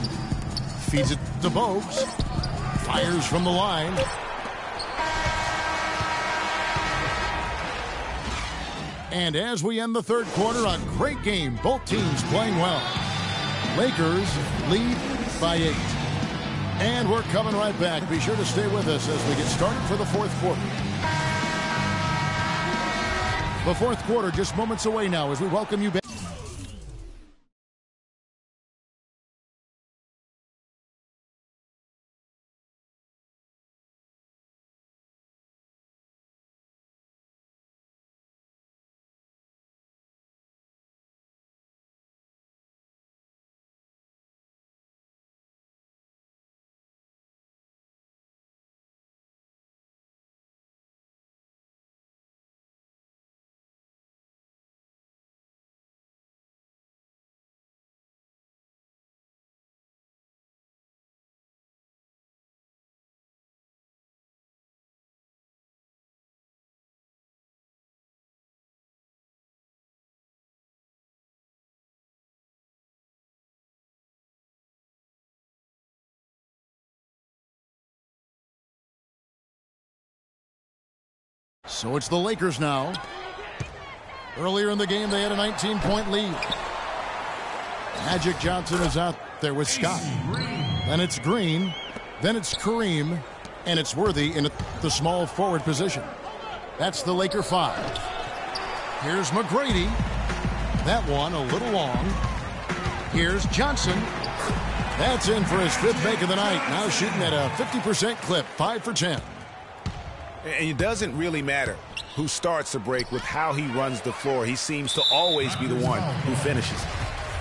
Feeds it to Bogues. Fires from the line. And as we end the third quarter, a great game. Both teams playing well. Lakers lead by 8. And we're coming right back. Be sure to stay with us as we get started for the fourth quarter. The fourth quarter just moments away now as we welcome you back. So it's the Lakers now. Earlier in the game, they had a 19-point lead. Magic Johnson is out there with Scott. Then it's Green. Then it's Kareem. And it's Worthy in the small forward position. That's the Laker 5. Here's McGrady. That one a little long. Here's Johnson. That's in for his 5th make of the night. Now shooting at a 50% clip, 5 for 10. And it doesn't really matter who starts the break with how he runs the floor. He seems to always be the one who finishes.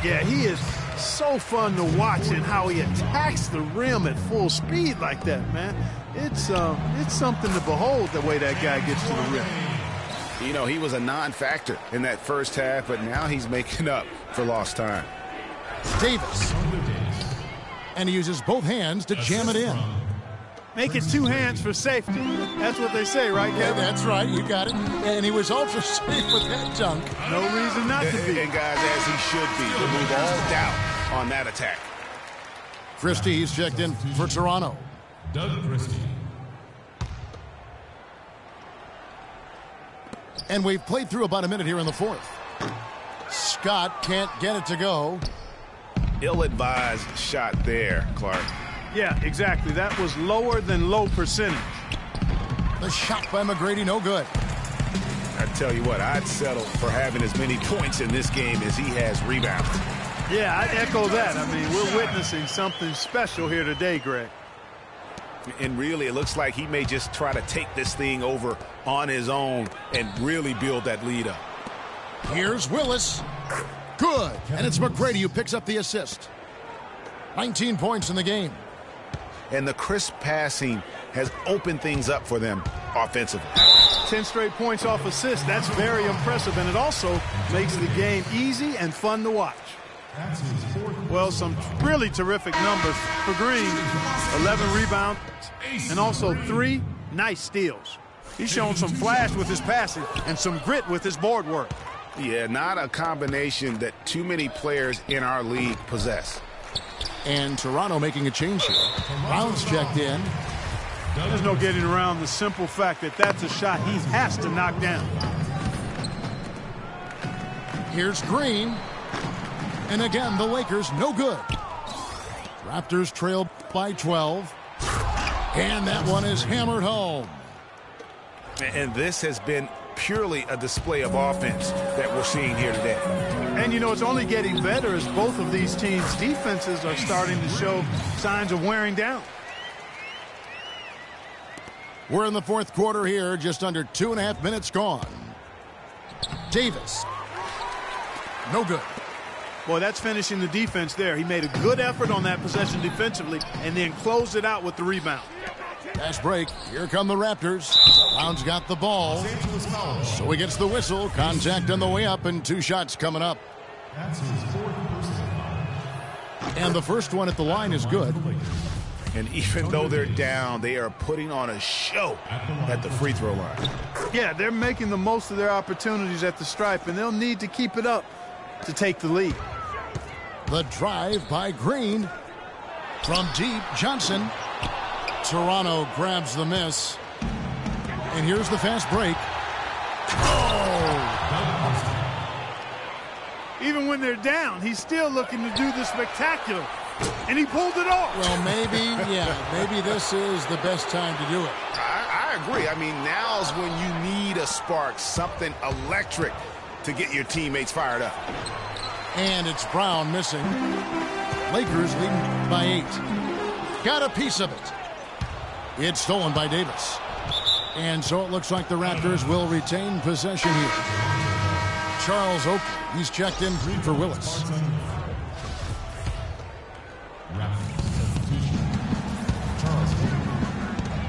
Yeah, he is so fun to watch and how he attacks the rim at full speed like that, man. It's something to behold the way that guy gets to the rim. You know, he was a non-factor in that first half, but now he's making up for lost time. Davis. And he uses both hands to jam it in. Make it 2 hands for safety. That's what they say, right, Kevin? Yeah, that's right. You got it. And he was ultra safe with that dunk. No reason not to be. And guys, as he should be, remove all doubt on that attack. Christie's checked in for Toronto. Doug Christie. And we've played through about a minute here in the fourth. Scott can't get it to go. Ill-advised shot there, Clark. Yeah, exactly. That was lower than low percentage. The shot by McGrady, no good. tell you what, I'd settle for having as many points in this game as he has rebounds. Yeah, I'd echo that. I mean, we're witnessing something special here today, Greg. And really, it looks like he may just try to take this thing over on his own and really build that lead up. Here's Willis. Good. And it's McGrady who picks up the assist. 19 points in the game. And the crisp passing has opened things up for them offensively. 10 straight points off assists. That's very impressive. And it also makes the game easy and fun to watch. Well, some really terrific numbers for Green. 11 rebounds and also 3 nice steals. He's shown some flash with his passing and some grit with his board work. Yeah, not a combination that too many players in our league possess. And Toronto making a change here. Brown's checked in. There's no getting around the simple fact that that's a shot he has to knock down. Here's Green. And again, the Lakers no good. Raptors trail by 12. And that one is hammered home. And this has been purely a display of offense that we're seeing here today. And, you know, it's only getting better as both of these teams' defenses are starting to show signs of wearing down. We're in the fourth quarter here, just under 2.5 minutes gone. Davis. No good. Boy, that's finishing the defense there. He made a good effort on that possession defensively and then closed it out with the rebound. Fast break. Here come the Raptors. Brown's got the ball. So he gets the whistle. Contact on the way up and 2 shots coming up. And the first one at the line is good. And even though they're down, they are putting on a show at the free throw line. Yeah, they're making the most of their opportunities at the stripe, and they'll need to keep it up to take the lead. The drive by Green. From deep, Johnson. Toronto grabs the miss. And here's the fast break. Oh! Even when they're down, he's still looking to do the spectacular. And he pulled it off. Well, maybe this is the best time to do it. I agree. I mean, now's when you need a spark, something electric to get your teammates fired up. And it's Brown missing. Lakers leading by 8. Got a piece of it. It's stolen by Davis. And so it looks like the Raptors will retain possession here. Charles Oakley, he's checked in for Willis.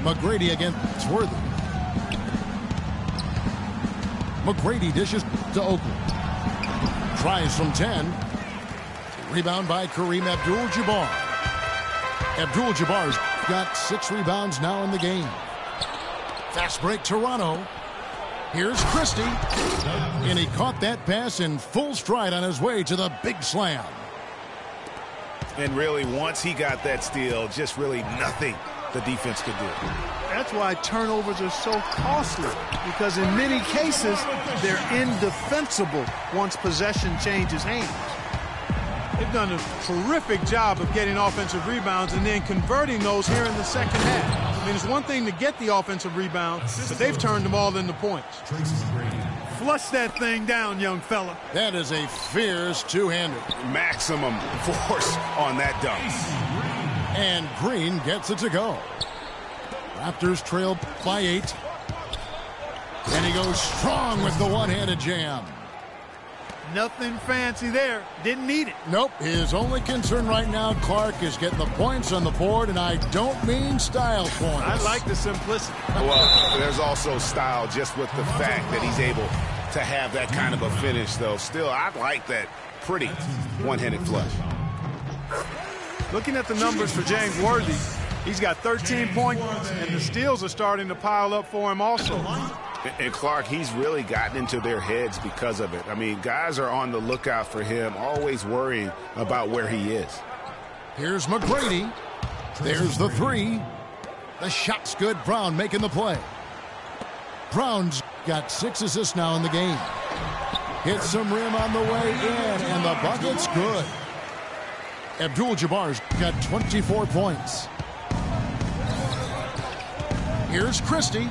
McGrady against Worthy. McGrady dishes to Oakley. Tries from 10. Rebound by Kareem Abdul-Jabbar. Abdul-Jabbar's got 6 rebounds now in the game. Fast break Toronto. Here's Christie. And he caught that pass in full stride on his way to the big slam. And really, once he got that steal, just really nothing the defense could do. That's why turnovers are so costly, because in many cases, they're indefensible once possession changes hands. They've done a terrific job of getting offensive rebounds and then converting those here in the second half. I mean, it's one thing to get the offensive rebound, but they've turned them all into points. Flush that thing down, young fella. That is a fierce two-hander. Maximum force on that dunk. And Green gets it to go. Raptors trail by 8. And he goes strong with the one-handed jam. Nothing fancy there. Didn't need it. Nope. His only concern right now, Clark, is getting the points on the board, and I don't mean style points. I like the simplicity. Well, there's also style just with the fact that he's able to have that kind of a finish, though. Still, I like that pretty one-handed flush. Looking at the numbers for James Worthy, he's got 13 points, and the steals are starting to pile up for him also. And Clark, he's really gotten into their heads because of it. I mean, guys are on the lookout for him, always worrying about where he is. Here's McGrady. There's the 3. The shot's good. Brown making the play. Brown's got 6 assists now in the game. Hits some rim on the way in, and the bucket's good. Abdul-Jabbar's got 24 points. Here's Christie.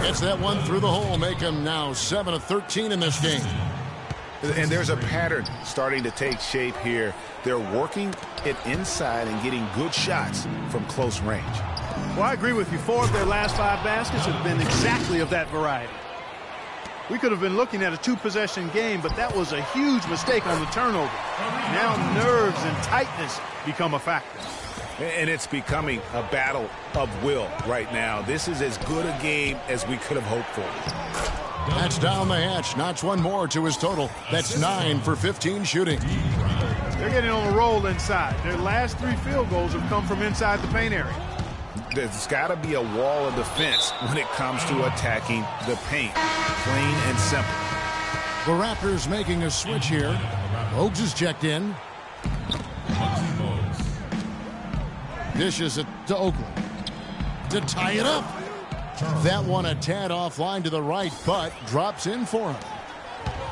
Gets that one through the hole, make him now 7 of 13 in this game. And there's a pattern starting to take shape here. They're working it inside and getting good shots from close range. Well, I agree with you. 4 of their last 5 baskets have been exactly of that variety. We could have been looking at a 2-possession game, but that was a huge mistake on the turnover. Now nerves and tightness become a factor. And it's becoming a battle of will right now. This is as good a game as we could have hoped for. That's down the hatch. Notch one more to his total. That's 9 for 15 shooting. They're getting on a roll inside. Their last 3 field goals have come from inside the paint area. There's got to be a wall of defense when it comes to attacking the paint. Plain and simple. The Raptors making a switch here. Bogues is checked in. Dishes it to Oakley to tie it up. That one a tad offline to the right, but drops in for him.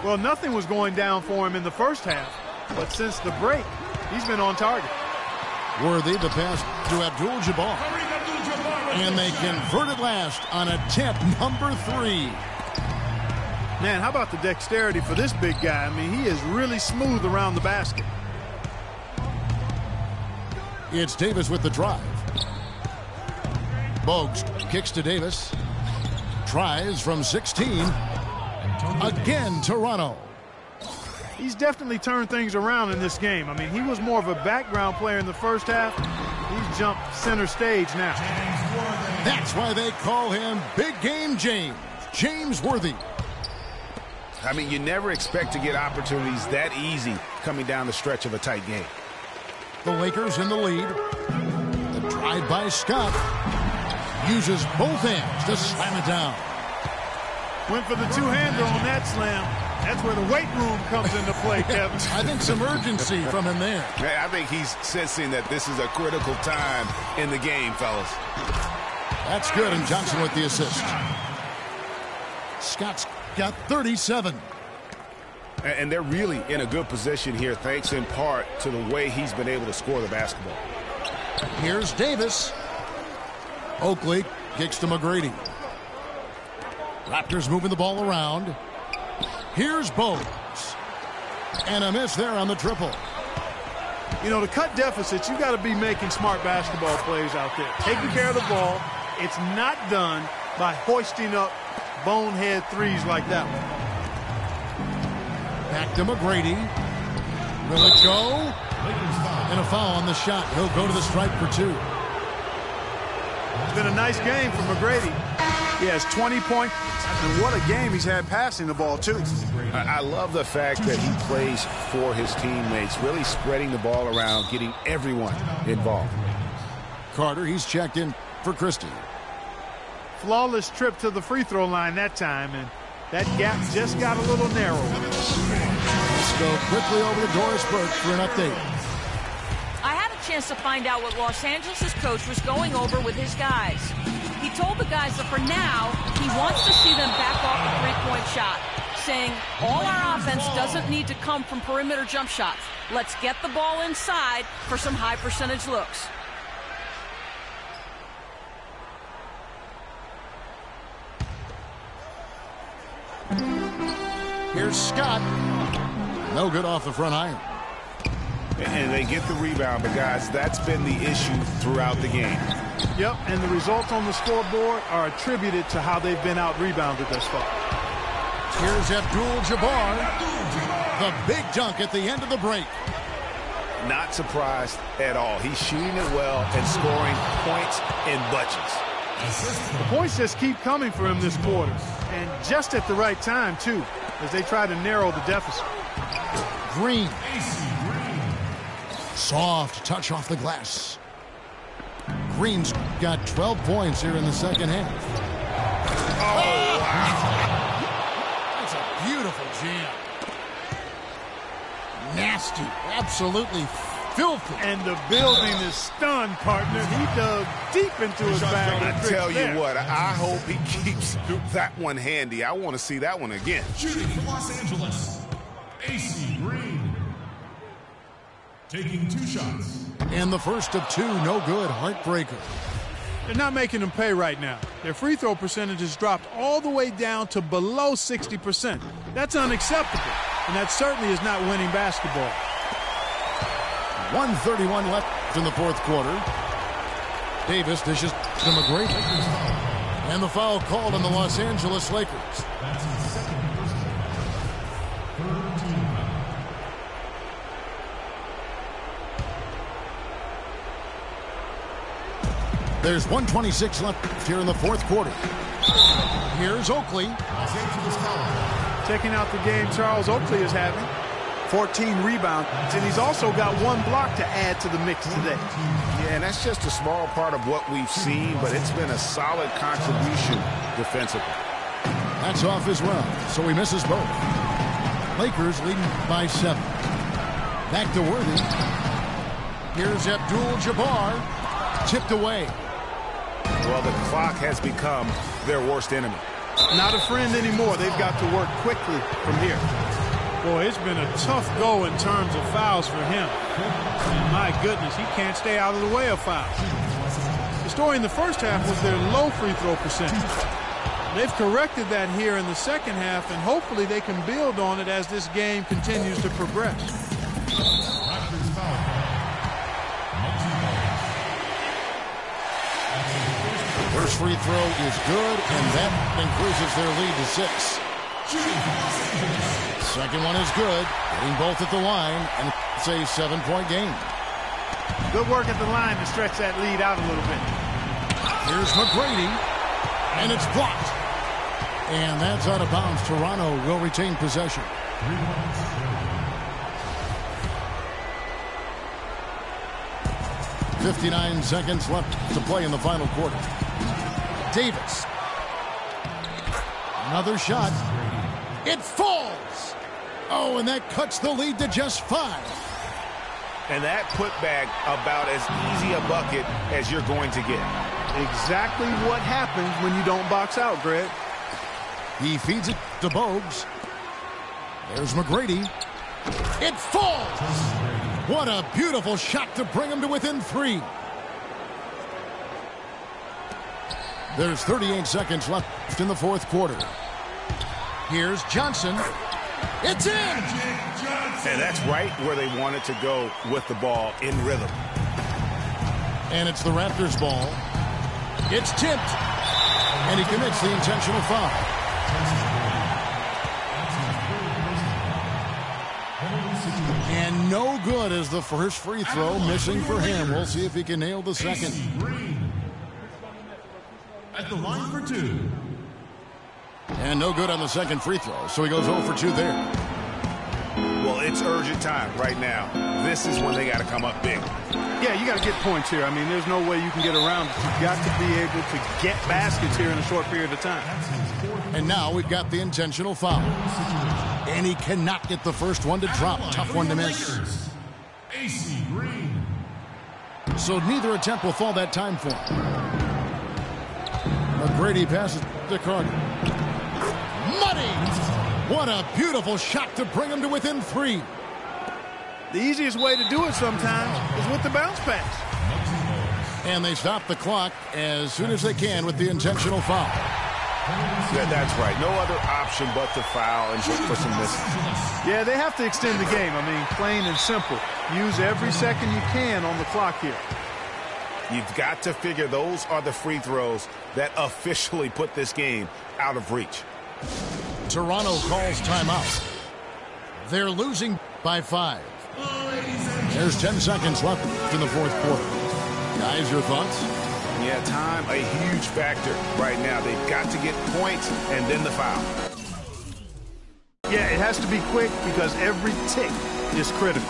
Well, nothing was going down for him in the first half, but since the break, he's been on target. Worthy the pass to Abdul-Jabbar. And they convert it last on attempt number 3. Man, how about the dexterity for this big guy? I mean, he is really smooth around the basket. It's Davis with the drive. Bogues kicks to Davis. Tries from 16. Again, Toronto. He's definitely turned things around in this game. I mean, he was more of a background player in the first half. He's jumped center stage now. That's why they call him Big Game James. James Worthy. I mean, you never expect to get opportunities that easy coming down the stretch of a tight game. The Lakers in the lead. The drive by Scott. Uses both hands to slam it down. Went for the two-hander on that slam. That's where the weight room comes into play, Kevin. I think some urgency from him there. I think he's sensing that this is a critical time in the game, fellas. That's good, and Johnson with the assist. Scott's got 37. And they're really in a good position here, thanks in part to the way he's been able to score the basketball. Here's Davis. Oakley kicks to McGrady. Raptors moving the ball around. Here's Bogues. And a miss there on the triple. You know, to cut deficits, you got to be making smart basketball plays out there. Taking care of the ball. It's not done by hoisting up bonehead threes like that one. Back to McGrady. Will it go? And a foul on the shot. He'll go to the stripe for 2. It's been a nice game for McGrady. He has 20 points. And what a game he's had passing the ball, too. I love the fact that he plays for his teammates, really spreading the ball around, getting everyone involved. Carter, he's checked in for Christie. Flawless trip to the free throw line that time, and that gap just got a little narrow. Let's go quickly over to Doris Burke for an update. I had a chance to find out what Los Angeles' coach was going over with his guys. He told the guys that for now, he wants to see them back off the three-point shot, saying all our offense doesn't need to come from perimeter jump shots. Let's get the ball inside for some high percentage looks. Here's Scott. No good off the front iron. And they get the rebound, but guys, that's been the issue throughout the game. Yep, and the results on the scoreboard are attributed to how they've been out-rebounded thus far. Here's Abdul-Jabbar. The big dunk at the end of the break. Not surprised at all. He's shooting it well and scoring points in bunches. The points just keep coming for him this quarter, and just at the right time, too, as they try to narrow the deficit. Green. Soft touch off the glass. Green's got 12 points here in the second half. Oh, wow. That's a beautiful jam. Nasty. Absolutely filthy. And the building is stunned, partner. He dug deep into his bag. I tell you what, I hope he keeps that one handy. I want to see that one again. Shooting from Los Angeles, AC Green. Taking 2 shots. And the first of 2, no good. Heartbreaker. They're not making them pay right now. Their free throw percentage has dropped all the way down to below 60%. That's unacceptable, and that certainly is not winning basketball. 1:31 left in the fourth quarter. Davis dishes to McGrady. And the foul called on the Los Angeles Lakers. That's his second personal foul. Third team foul. There's 1:26 left here in the fourth quarter. Here's Oakley. Los Angeles foul. Checking out the game Charles Oakley is having. 14 rebounds, and he's also got 1 block to add to the mix today. Yeah, and that's just a small part of what we've seen, but it's been a solid contribution defensively. That's off as well, so he misses both. Lakers leading by 7. Back to Worthy. Here's Abdul-Jabbar. Tipped away. Well, the clock has become their worst enemy. Not a friend anymore. They've got to work quickly from here. Boy, it's been a tough go in terms of fouls for him. And my goodness, he can't stay out of the way of fouls. The story in the first half was their low free throw percentage. They've corrected that here in the second half, and hopefully they can build on it as this game continues to progress. Raptors foul call. First free throw is good, and that increases their lead to 6. Second one is good, hitting both at the line, and it's a 7-point game. Good work at the line to stretch that lead out a little bit. Here's McGrady, and it's blocked. And that's out of bounds. Toronto will retain possession. 59 seconds left to play in the final quarter. Davis. Another shot. It falls. Oh, and that cuts the lead to just 5. And that putback about as easy a bucket as you're going to get. Exactly what happens when you don't box out, Greg. He feeds it to Bogues. There's McGrady. It falls. What a beautiful shot to bring him to within 3. There's 38 seconds left in the fourth quarter. Here's Johnson. It's in! And that's right where they wanted to go with the ball in rhythm. And it's the Raptors' ball. It's tipped. And he commits the intentional foul. And no good as the first free throw, missing for him. We'll see if he can nail the second. At the line for 2. And no good on the second free throw, so he goes 0 for 2 there. Well, it's urgent time right now. This is when they got to come up big. Yeah, you got to get points here. I mean, there's no way you can get around it. You've got to be able to get baskets here in a short period of time. And now we've got the intentional foul. And he cannot get the first one to drop. Tough one to miss. AC Green. So neither attempt will fall that time for him. McGrady passes to Carter. Money! What a beautiful shot to bring him to within 3. The easiest way to do it sometimes is with the bounce pass. And they stop the clock as soon as they can with the intentional foul. Yeah, that's right. No other option but to foul and just for some misses. Yeah, they have to extend the game. I mean, plain and simple. Use every second you can on the clock here. You've got to figure those are the free throws that officially put this game out of reach. Toronto calls timeout. They're losing by 5. There's 10 seconds left in the fourth quarter. Guys, your thoughts? Yeah, time, a huge factor right now. They've got to get points and then the foul. Yeah, it has to be quick because every tick is critical.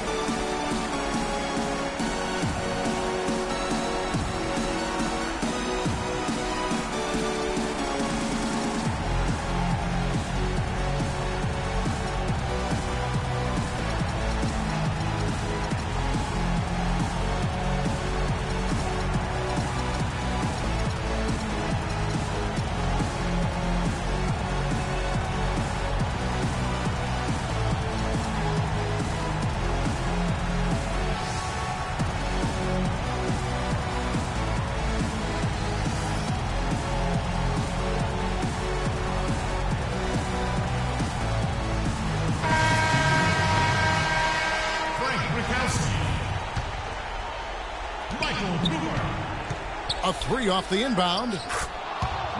A three off the inbound.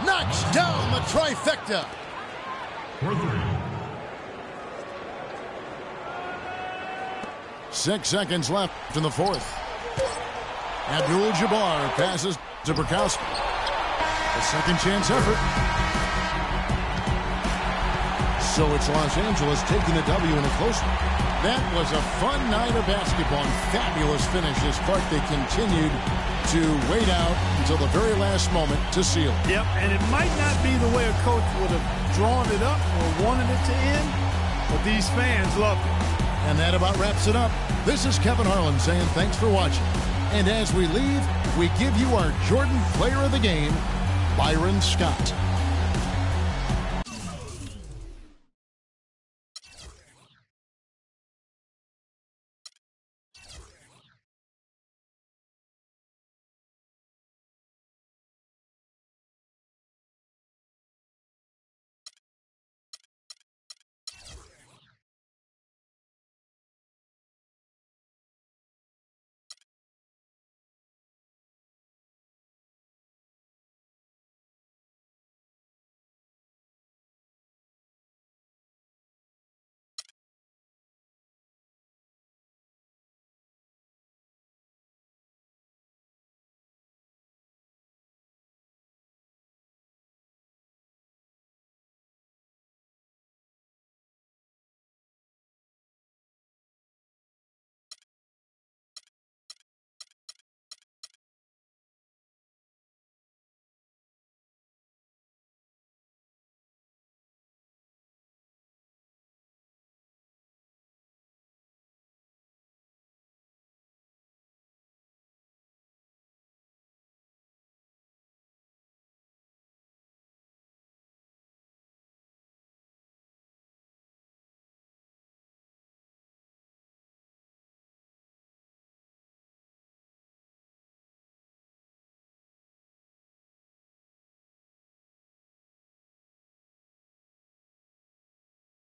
Knocks down the trifecta. For three. 6 seconds left in the fourth. Abdul-Jabbar passes to Burkowski. A second chance effort. So it's Los Angeles taking the W in a close one. That was a fun night of basketball and fabulous finishes. Clark, they continued to wait out until the very last moment to seal. Yep, and it might not be the way a coach would have drawn it up or wanted it to end, but these fans loved it. And that about wraps it up. This is Kevin Harlan saying thanks for watching. And as we leave, we give you our Jordan Player of the Game, Byron Scott.